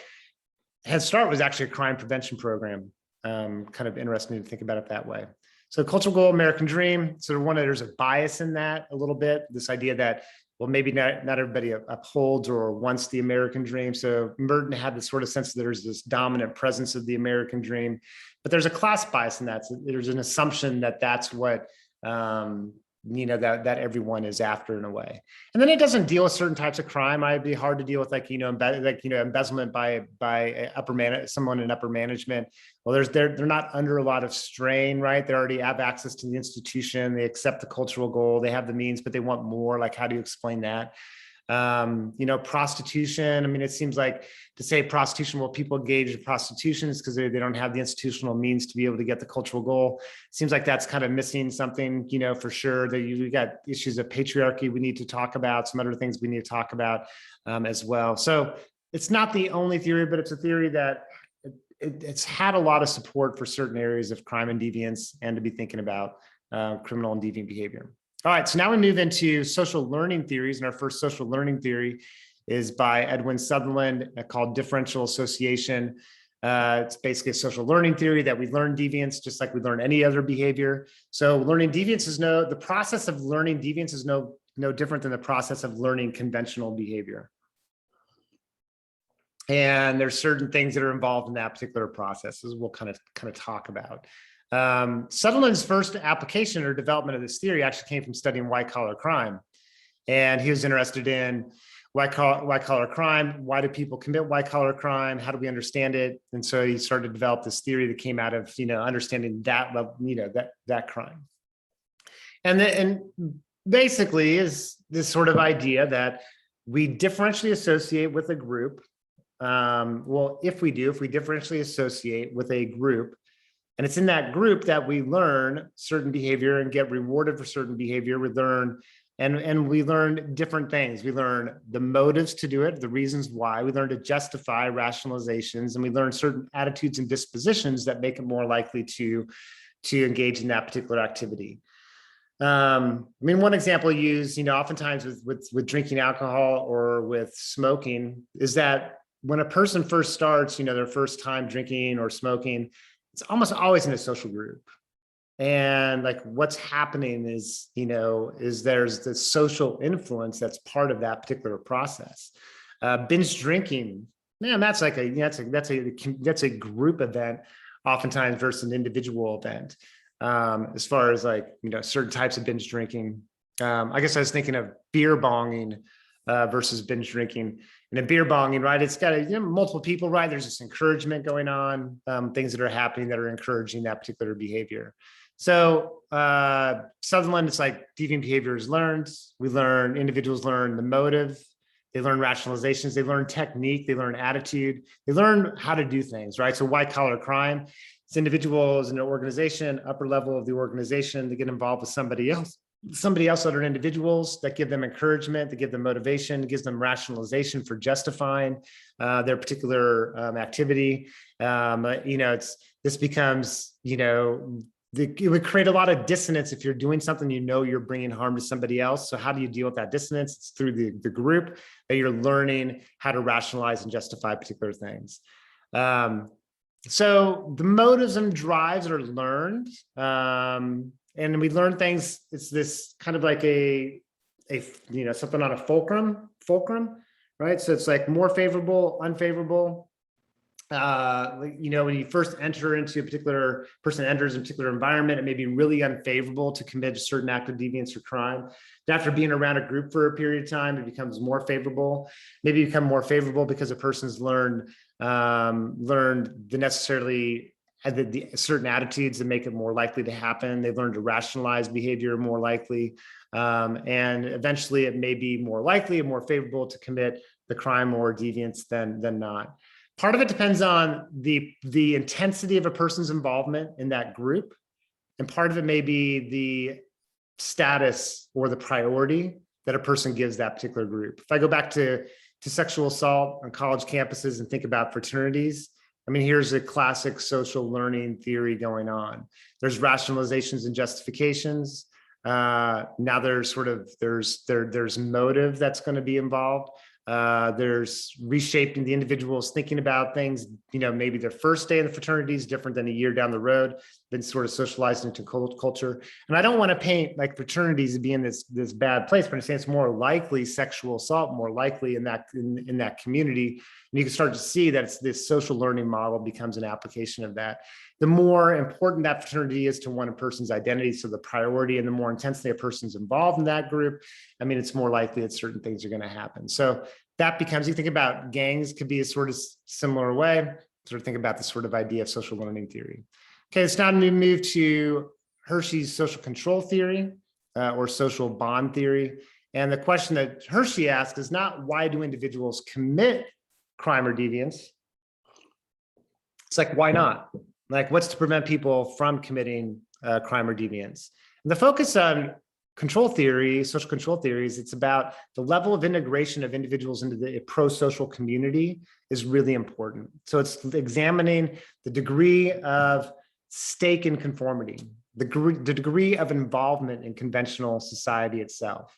Head Start was actually a crime prevention program. Kind of interesting to think about it that way. So cultural goal, American dream. So there's a bias in that a little bit. This idea that, well, maybe not everybody upholds or wants the American dream. So Merton had this sort of sense that there's this dominant presence of the American dream, but there's a class bias in that. So there's an assumption that that's what, that everyone is after in a way. And then it doesn't deal with certain types of crime. It'd be hard to deal with embezzlement by someone in upper management. Well, they're not under a lot of strain, right? They already have access to the institution. They accept the cultural goal. They have the means, but they want more. Like, how do you explain that? Prostitution. I mean, it seems like to say prostitution, well, people engage in prostitution is because they don't have the institutional means to be able to get the cultural goal. It seems like that's kind of missing something, for sure. That we got issues of patriarchy we need to talk about, some other things we need to talk about as well. So it's not the only theory, but it's a theory that it's had a lot of support for certain areas of crime and deviance and to be thinking about criminal and deviant behavior. All right, so now we move into social learning theories, and our first social learning theory is by Edwin Sutherland called differential association. It's basically a social learning theory that we learn deviance just like we learn any other behavior. So learning deviance is the process of learning deviance is no different than the process of learning conventional behavior. And there's certain things that are involved in that particular process, as we'll kind of talk about. Sutherland's first application or development of this theory actually came from studying white-collar crime. And he was interested in white-collar crime. Why do people commit white-collar crime? How do we understand it? And so he started to develop this theory that came out of, understanding that level, that crime. And basically is this sort of idea that we differentially associate with a group. If we differentially associate with a group, and it's in that group that we learn certain behavior and get rewarded for certain behavior, we learn, and we learn different things. We learn the motives to do it, the reasons why. We learn to justify rationalizations, and we learn certain attitudes and dispositions that make it more likely to engage in that particular activity. One example used, oftentimes with drinking alcohol or with smoking is that when a person first starts, their first time drinking or smoking, it's almost always in a social group. And like what's happening is, there's the social influence that's part of that particular process. Binge drinking, man, that's like that's a group event oftentimes versus an individual event. As far as certain types of binge drinking, I guess I was thinking of beer bonging versus binge drinking. And a beer bonging, right? It's got multiple people, right? There's this encouragement going on, things that are happening that are encouraging that particular behavior. So Sutherland, it's like deviant behavior is learned. Individuals learn the motive, they learn rationalizations, they learn technique, they learn attitude, they learn how to do things, right? So white collar crime, it's individuals in an organization, upper level of the organization, they get involved with somebody else, other individuals that give them encouragement, that give them motivation, gives them rationalization for justifying their particular activity. This becomes, it would create a lot of dissonance if you're doing something, you're bringing harm to somebody else. So how do you deal with that dissonance? It's through the group that you're learning how to rationalize and justify particular things. So the motives and drives are learned. And we learn things, it's this kind of like a something on a fulcrum, right? So it's like more favorable, unfavorable. When you first enter into enters a particular environment, it may be really unfavorable to commit a certain act of deviance or crime. But after being around a group for a period of time, it becomes more favorable. Maybe become more favorable because a person's learned the necessarily the certain attitudes that make it more likely to happen. They've learned to rationalize behavior more likely. And eventually it may be more likely and more favorable to commit the crime or deviance than not. Part of it depends on the intensity of a person's involvement in that group. And part of it may be the status or the priority that a person gives that particular group. If I go back to sexual assault on college campuses and think about fraternities, here's a classic social learning theory going on. There's rationalizations and justifications. Now there's motive that's going to be involved. There's reshaping the individuals thinking about things, maybe their first day in the fraternity is different than a year down the road, been sort of socialized into culture. And I don't want to paint like fraternities as being this bad place, but I'm saying it's more likely sexual assault, more likely in that community. And you can start to see that it's this social learning model becomes an application of that. The more important that fraternity is to one person's identity, so the priority, and the more intensely a person's involved in that group, it's more likely that certain things are going to happen. So that becomes, you think about gangs could be a sort of similar way, sort of think about this sort of idea of social learning theory. Okay, it's now to move to Hershey's social control theory or social bond theory. And the question that Hershey asked is not why do individuals commit crime or deviance? It's like, why not? Like, what's to prevent people from committing crime or deviance? And the focus on control theory, social control theories, it's about the level of integration of individuals into the pro-social community is really important. So it's examining the degree of stake in conformity, the degree of involvement in conventional society itself.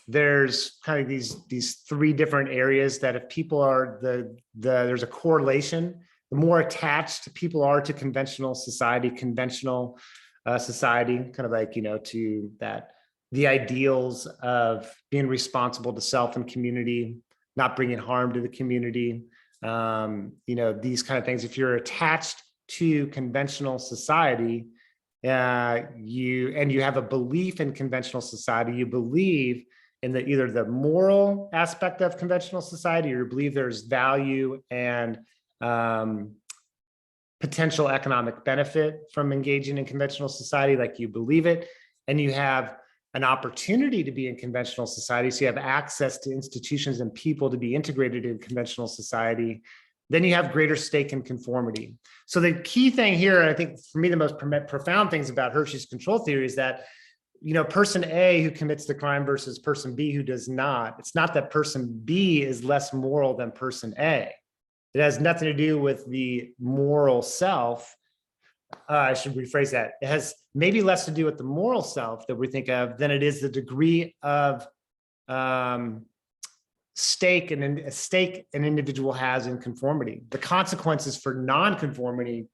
There's kind of these three different areas that if people are there's a correlation. The more attached people are to conventional society, kind of like, to that, the ideals of being responsible to self and community, not bringing harm to the community, these kind of things. If you're attached to conventional society, you have a belief in conventional society, you believe in either the moral aspect of conventional society, or you believe there's value and potential economic benefit from engaging in conventional society, like you believe it, and you have an opportunity to be in conventional society, so you have access to institutions and people to be integrated in conventional society, then you have greater stake in conformity. So the key thing here, and I think for me the most profound things about Hershey's control theory is that, person A who commits the crime versus person B who does not, it's not that person B is less moral than person A. It has nothing to do with the moral self. I should rephrase that. It has maybe less to do with the moral self that we think of than it is the degree of stake an individual has in conformity. The consequences for non-conforming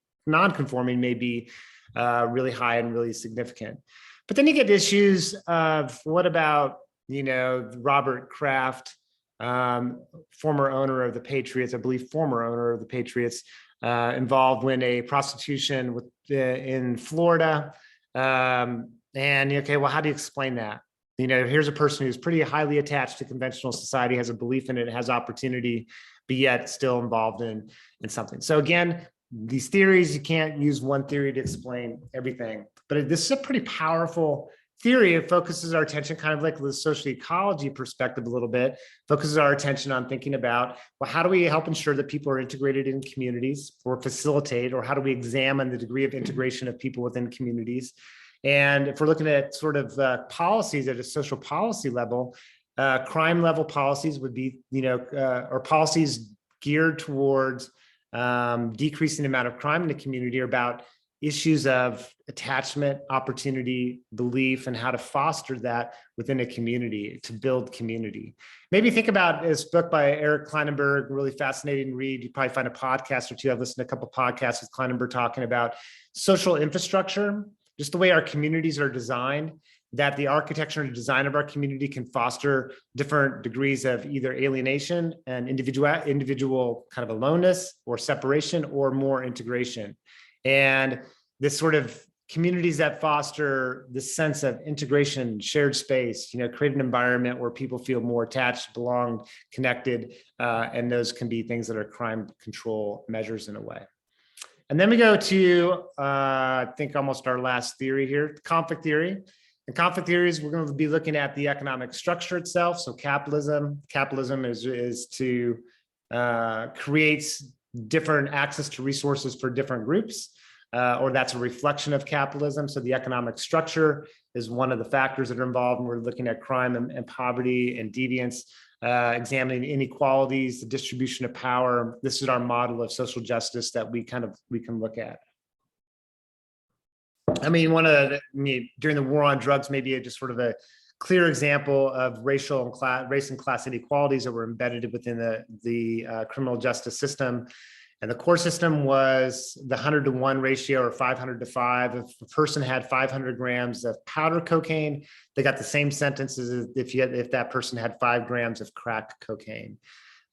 may be really high and really significant. But then you get issues of what about, Robert Kraft, former owner of the Patriots, I believe former owner of the Patriots, involved in a prostitution in Florida. And okay, well, how do you explain that? Here's a person who's pretty highly attached to conventional society, has a belief in it, has opportunity, but yet still involved in something. So again, these theories, you can't use one theory to explain everything, but this is a pretty powerful theory. It focuses our attention kind of like the social ecology perspective a little bit, focuses our attention on thinking about, well, how do we help ensure that people are integrated in communities or facilitate, or how do we examine the degree of integration of people within communities? And if we're looking at sort of policies at a social policy level, crime level policies would be, or policies geared towards decreasing the amount of crime in the community, are about issues of attachment, opportunity, belief, and how to foster that within a community to build community. Maybe think about this book by Eric Kleinenberg, really fascinating read. You probably find a podcast or two. I've listened to a couple of podcasts with Kleinenberg talking about social infrastructure, just the way our communities are designed, that the architecture and design of our community can foster different degrees of either alienation and individual kind of aloneness or separation, or more integration. And this sort of communities that foster this sense of integration, shared space, create an environment where people feel more attached, belong, connected, and those can be things that are crime control measures in a way. And then we go to, I think almost our last theory here, conflict theory. In conflict theories, we're going to be looking at the economic structure itself. So capitalism is to create different access to resources for different groups, or that's a reflection of capitalism. So the economic structure is one of the factors that are involved. And we're looking at crime and poverty and deviance, examining inequalities, the distribution of power. This is our model of social justice that we can look at. I mean, during the war on drugs, maybe just sort of a clear example of race and class inequalities that were embedded within the criminal justice system. And the core system was the 100-to-1 ratio, or 500-to-5. If a person had 500 grams of powder cocaine, they got the same sentence as if that person had 5 grams of crack cocaine.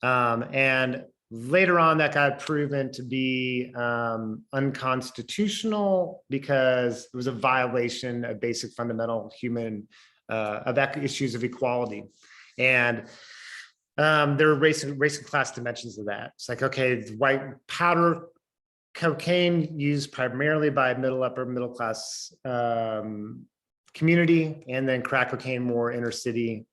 And later on, that got proven to be unconstitutional because it was a violation of basic fundamental human issues of equality. And there were race and class dimensions of that. It's like, okay, white powder cocaine used primarily by upper middle class community, and then crack cocaine more inner city,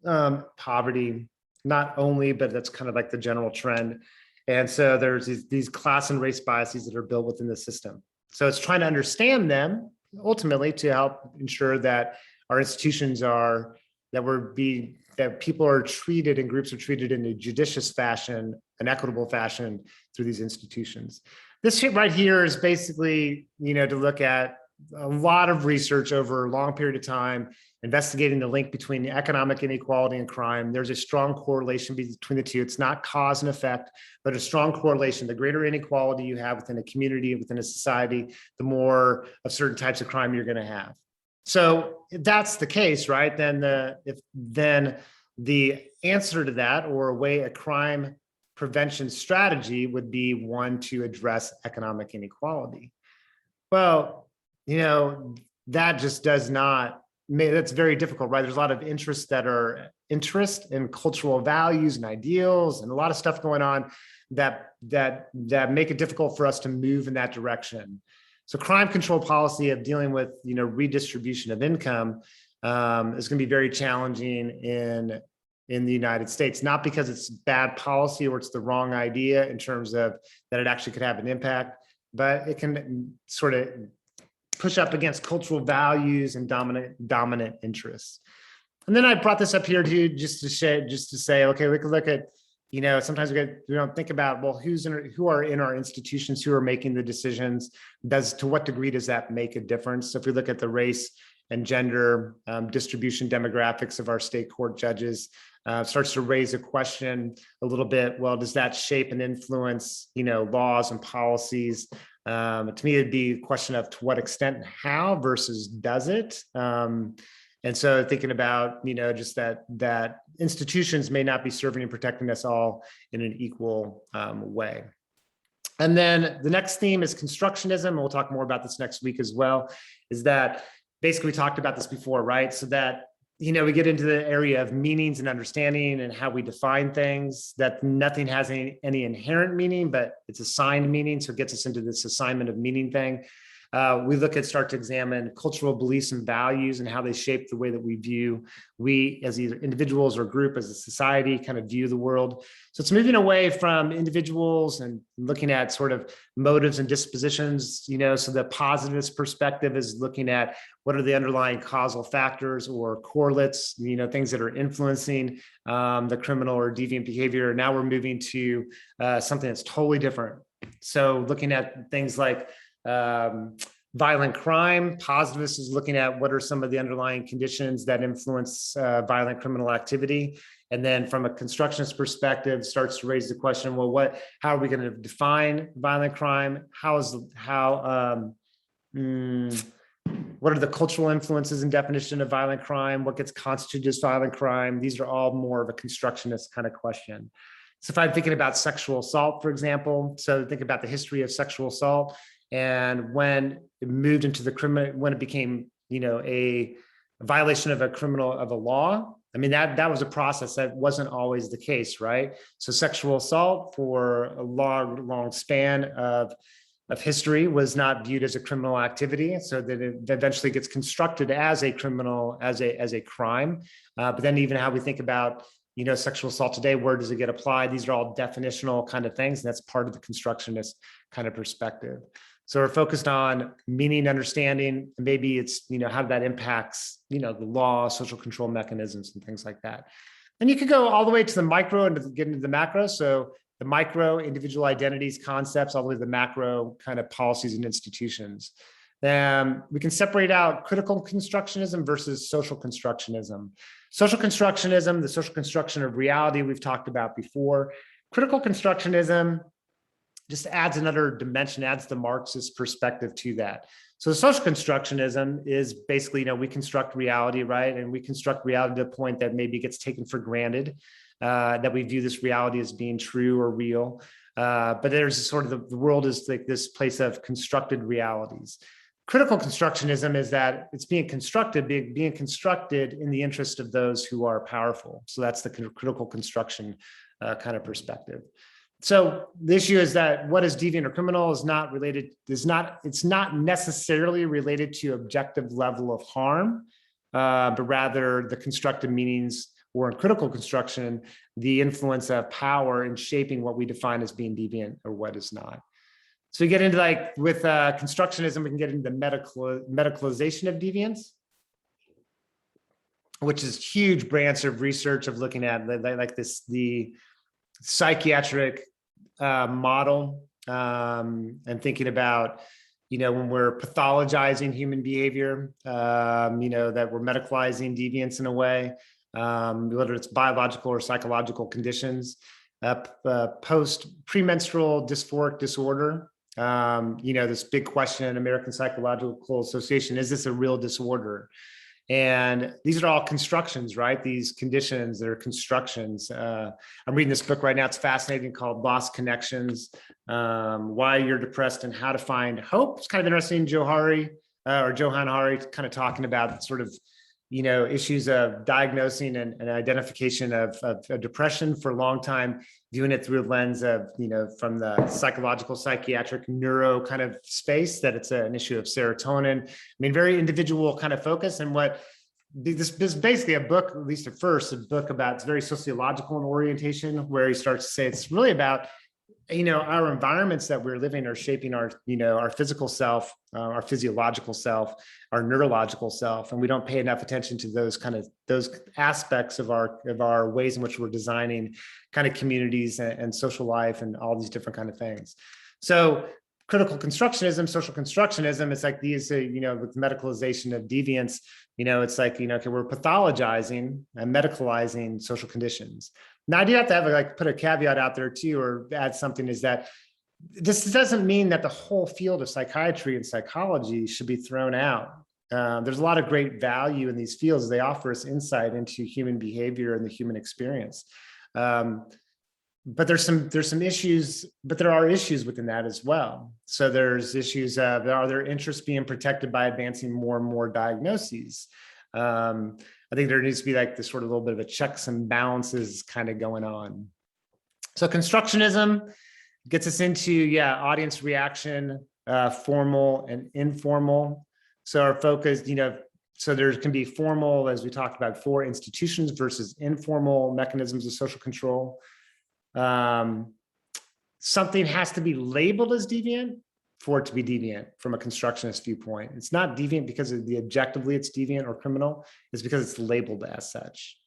poverty, not only, but that's kind of like the general trend. And so there's these class and race biases that are built within the system. So it's trying to understand them ultimately to help ensure that our institutions are, that people are treated and groups are treated in a judicious fashion, an equitable fashion through these institutions. This right here is basically, to look at a lot of research over a long period of time, investigating the link between economic inequality and crime. There's a strong correlation between the two. It's not cause and effect, but a strong correlation. The greater inequality you have within a community, within a society, the more of certain types of crime you're going to have. So if that's the case, right, then the answer to that, or a crime prevention strategy, would be one to address economic inequality. Well, that just does not, that's very difficult, right? There's a lot of interest in cultural values and ideals, and a lot of stuff going on that make it difficult for us to move in that direction. So crime control policy of dealing with, redistribution of income is going to be very challenging in the United States, not because it's bad policy or it's the wrong idea in terms of that it actually could have an impact, but it can sort of push up against cultural values and dominant interests. And then I brought this up here too, just to say, okay, we can look at, sometimes we don't think about, well, who are in our institutions, who are making the decisions, to what degree does that make a difference? So if we look at the race and gender distribution demographics of our state court judges, starts to raise a question a little bit, well, does that shape and influence, laws and policies? To me, it'd be a question of to what extent and how versus does it? And so thinking about, just that institutions may not be serving and protecting us all in an equal way. And then the next theme is constructionism, and we'll talk more about this next week as well, is that basically we talked about this before, right? So that, we get into the area of meanings and understanding and how we define things, that nothing has any inherent meaning, but it's assigned meaning. So it gets us into this assignment of meaning thing. We start to examine cultural beliefs and values and how they shape the way that we as either individuals or group, as a society, kind of view the world. So it's moving away from individuals and looking at sort of motives and dispositions, so the positivist perspective is looking at what are the underlying causal factors or correlates, things that are influencing the criminal or deviant behavior. Now we're moving to something that's totally different. So looking at things like violent crime, positivist is looking at what are some of the underlying conditions that influence violent criminal activity. And then from a constructionist perspective, starts to raise the question, well, how are we going to define violent crime? What are the cultural influences and definition of violent crime? What gets constituted as violent crime? These are all more of a constructionist kind of question. So if I'm thinking about sexual assault, for example, so think about the history of sexual assault. And when it moved into when it became, a violation of a law, I mean, that was a process that wasn't always the case, right? So sexual assault for a long span of history was not viewed as a criminal activity, so that it eventually gets constructed as a criminal, as a crime. But then even how we think about, sexual assault today, where does it get applied? These are all definitional kind of things, and that's part of the constructionist kind of perspective. So we're focused on meaning, understanding, and maybe it's, how that impacts, the law, social control mechanisms and things like that. And you could go all the way to the micro and get into the macro. So the micro, individual identities, concepts, all the way to the macro kind of policies and institutions. We can separate out critical constructionism versus social constructionism. Social constructionism, the social construction of reality we've talked about before. Critical constructionism just adds another dimension, adds the Marxist perspective to that. So social constructionism is basically, we construct reality, right? And we construct reality to the point that maybe it gets taken for granted, that we view this reality as being true or real. But there's sort of the world is like this place of constructed realities. Critical constructionism is that it's being constructed in the interest of those who are powerful. So that's the critical construction kind of perspective. So the issue is that what is deviant or criminal is not related, it's not necessarily related to objective level of harm, but rather the constructive meanings, or in critical construction, the influence of power in shaping what we define as being deviant or what is not. So you get into like with constructionism, we can get into the medicalization of deviance, which is huge branch of research of looking at like this, the psychiatric model and thinking about, when we're pathologizing human behavior, that we're medicalizing deviance in a way, whether it's biological or psychological conditions, premenstrual dysphoric disorder. This big question, American Psychological Association, is this a real disorder? And these are all constructions, right? These conditions, they're constructions. I'm reading this book right now. It's fascinating, called Lost Connections, Why You're Depressed and How to Find Hope. It's kind of interesting. Johan Hari kind of talking about sort of, issues of diagnosing and identification of depression for a long time, viewing it through a lens of, from the psychological, psychiatric, neuro kind of space, that it's an issue of serotonin. I mean, very individual kind of focus. And what this is basically a book, at least at first, a book about, it's very sociological in orientation, where he starts to say it's really about, our environments that we're living are shaping our, our physical self, our physiological self, our neurological self, and we don't pay enough attention to those aspects of our ways in which we're designing kind of communities and social life and all these different kind of things. So critical constructionism, social constructionism, it's like these, with medicalization of deviance, it's like, okay, we're pathologizing and medicalizing social conditions. Now, I do have to put a caveat out there too, or add something, is that this doesn't mean that the whole field of psychiatry and psychology should be thrown out. There's a lot of great value in these fields. They offer us insight into human behavior and the human experience. But there's some issues, but there are issues within that as well. So there's issues of, are there interests being protected by advancing more and more diagnoses? I think there needs to be like this sort of little bit of a checks and balances kind of going on. So constructionism gets us into, audience reaction, formal and informal. So our focus, so there can be formal, as we talked about before, institutions versus informal mechanisms of social control. Something has to be labeled as deviant for it to be deviant from a constructionist viewpoint. It's not deviant because of the objectively it's deviant or criminal, it's because it's labeled as such.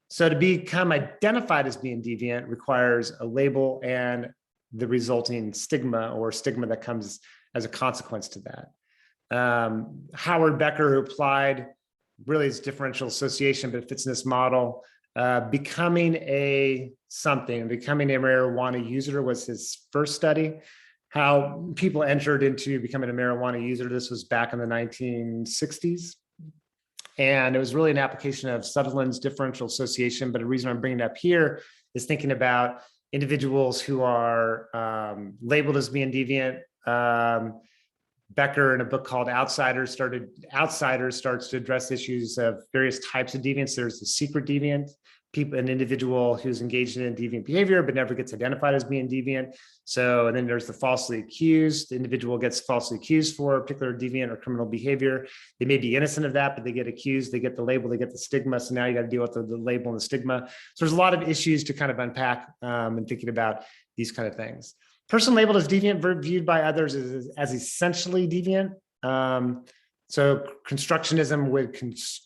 So to become identified as being deviant requires a label and the resulting stigma, or stigma that comes as a consequence to that. Howard Becker, who applied really his differential association, but it fits in this model, becoming a marijuana user was his first study. How people entered into becoming a marijuana user. This was back in the 1960s. And it was really an application of Sutherland's differential association. But the reason I'm bringing it up here is thinking about individuals who are labeled as being deviant. Becker, in a book called Outsiders, starts to address issues of various types of deviance. There's the secret deviant, an individual who's engaged in deviant behavior but never gets identified as being deviant. So, and then there's the falsely accused. The individual gets falsely accused for a particular deviant or criminal behavior. They may be innocent of that, but they get accused, they get the label, they get the stigma. So now you got to deal with the label and the stigma. So there's a lot of issues to kind of unpack and thinking about these kind of things. Person labeled as deviant viewed by others as essentially deviant. So constructionism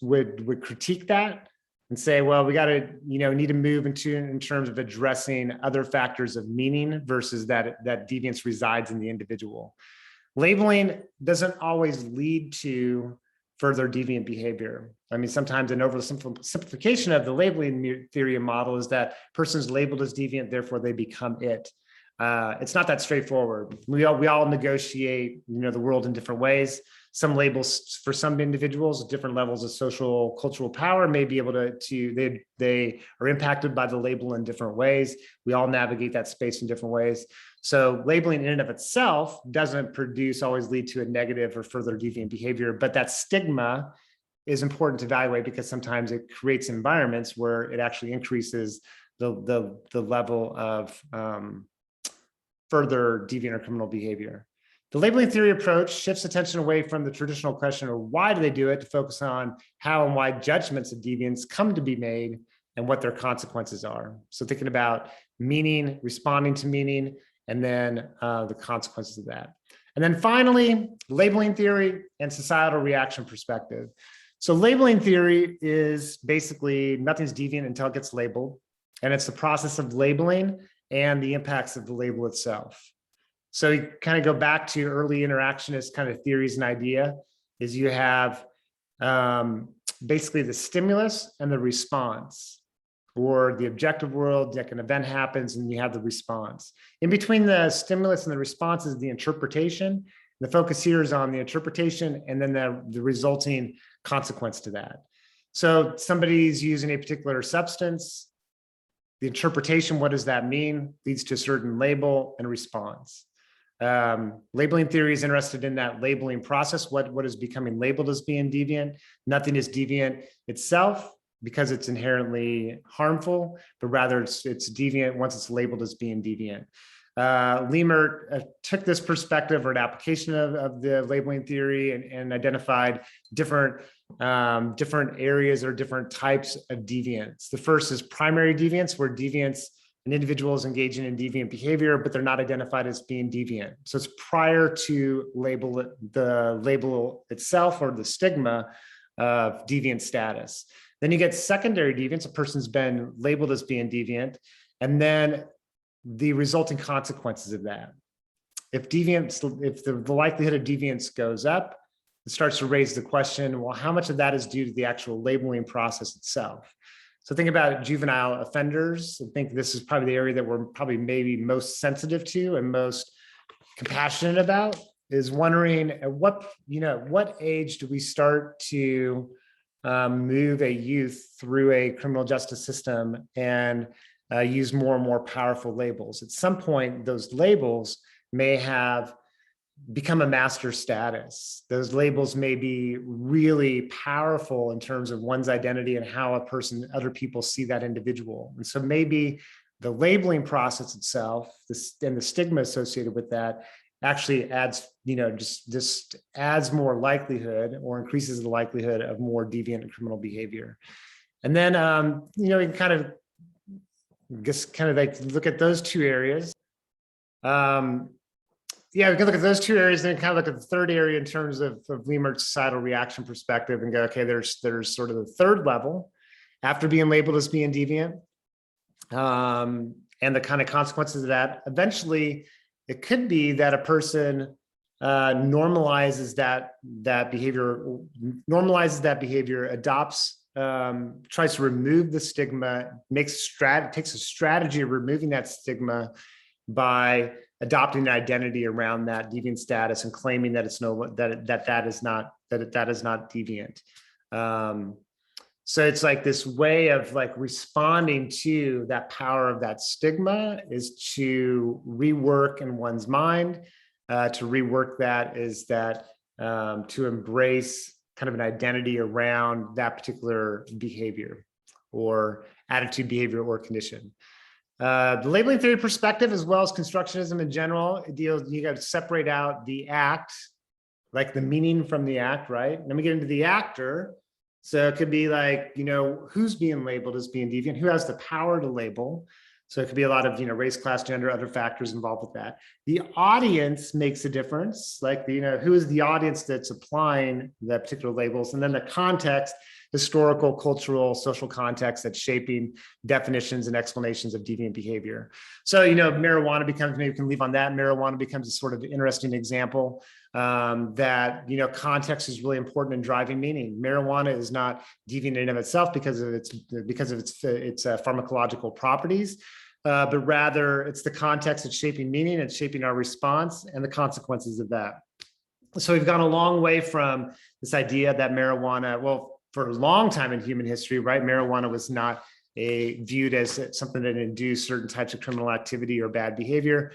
would critique that and say, well, we got to, need to move in terms of addressing other factors of meaning versus that deviance resides in the individual. Labeling doesn't always lead to further deviant behavior. I mean, sometimes an oversimplification of the labeling theory and model is that person's labeled as deviant, therefore they become it. It's not that straightforward. We all negotiate, the world in different ways. Some labels for some individuals, different levels of social cultural power may be able they are impacted by the label in different ways. We all navigate that space in different ways. So labeling in and of itself doesn't always lead to a negative or further deviant behavior, but that stigma is important to evaluate because sometimes it creates environments where it actually increases the level of further deviant or criminal behavior. The labeling theory approach shifts attention away from the traditional question of why do they do it to focus on how and why judgments of deviance come to be made and what their consequences are. So thinking about meaning, responding to meaning, and then the consequences of that. And then finally, labeling theory and societal reaction perspective. So labeling theory is basically nothing's deviant until it gets labeled. And it's the process of labeling and the impacts of the label itself. So you kind of go back to early interactionist kind of theories and idea is you have basically the stimulus and the response, or the objective world, like an event happens and you have the response. In between the stimulus and the response is the interpretation. The focus here is on the interpretation and then the resulting consequence to that. So somebody's using a particular substance, the interpretation, what does that mean, leads to a certain label and response. Labeling theory is interested in that labeling process. What is becoming labeled as being deviant? Nothing is deviant itself because it's inherently harmful, but rather it's deviant once it's labeled as being deviant. Lemert took this perspective or an application of the labeling theory and identified different areas or different types of deviance. The first is primary deviance, where deviance, an individual is engaging in deviant behavior, but they're not identified as being deviant. So it's prior to the label itself or the stigma of deviant status. Then you get secondary deviance, a person's been labeled as being deviant, and then the resulting consequences of that. If the likelihood of deviance goes up, it starts to raise the question, well, how much of that is due to the actual labeling process itself? So think about juvenile offenders. I think this is probably the area that we're probably maybe most sensitive to and most compassionate about, is wondering at what age do we start to move a youth through a criminal justice system and use more and more powerful labels. At some point, those labels may have become a master status. Those labels may be really powerful in terms of one's identity and how other people see that individual. And so maybe the labeling process itself, and the stigma associated with that, actually adds, just adds more likelihood or increases the likelihood of more deviant and criminal behavior. And then, we can kind of like look at those two areas. We can look at those two areas and then kind of look at the third area in terms of Lemert's societal reaction perspective and go, okay, there's sort of the third level after being labeled as being deviant, and the kind of consequences of that. Eventually, it could be that a person normalizes that behavior, adopts, tries to remove the stigma, takes a strategy of removing that stigma by adopting an identity around that deviant status and claiming that it's that is not deviant. So it's like this way of like responding to that power of that stigma is to rework in one's mind. To rework that is that to embrace kind of an identity around that particular behavior or attitude, behavior, or condition. The labeling theory perspective, as well as constructionism in general, you got to separate out the act, like the meaning from the act, right? And then we get into the actor. So it could be like, who's being labeled as being deviant, who has the power to label. So it could be a lot of, race, class, gender, other factors involved with that. The audience makes a difference, like, who is the audience that's applying that particular labels, and then the context, historical, cultural, social context that's shaping definitions and explanations of deviant behavior. So, marijuana becomes, maybe we can leave on that. Marijuana becomes a sort of interesting example that, context is really important in driving meaning. Marijuana is not deviant in and of itself because of its pharmacological properties, but rather it's the context that's shaping meaning, it's shaping our response and the consequences of that. So we've gone a long way from this idea that marijuana, well, for a long time in human history, right? Marijuana was not viewed as something that induced certain types of criminal activity or bad behavior.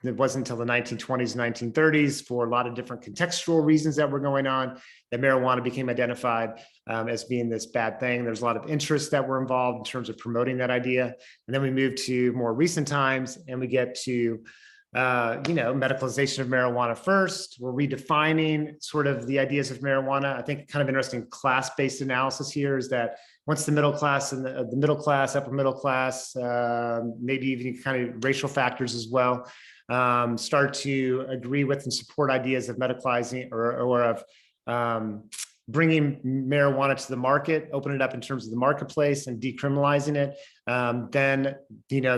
it wasn't until the 1920s, 1930s, for a lot of different contextual reasons that were going on, that marijuana became identified as being this bad thing. There's a lot of interests that were involved in terms of promoting that idea. And then we move to more recent times, and we get to medicalization of marijuana first. We're redefining sort of the ideas of marijuana. I think kind of interesting class-based analysis here is that once the middle class and the middle class, upper middle class, maybe even kind of racial factors as well, start to agree with and support ideas of medicalizing or of bringing marijuana to the market, open it up in terms of the marketplace and decriminalizing it, then,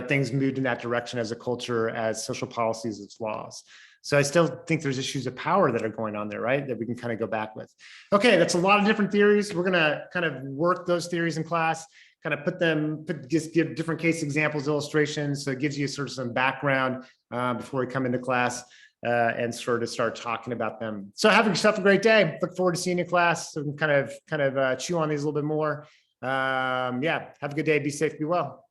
things moved in that direction as a culture, as social policies, as laws. So I still think there's issues of power that are going on there, right? That we can kind of go back with. Okay, that's a lot of different theories. We're gonna kind of work those theories in class, kind of just give different case examples, illustrations. So it gives you sort of some background before we come into class. And sort of start talking about them. So have yourself a great day. Look forward to seeing you in class. So we can kind of chew on these a little bit more. Have a good day. Be safe, be well.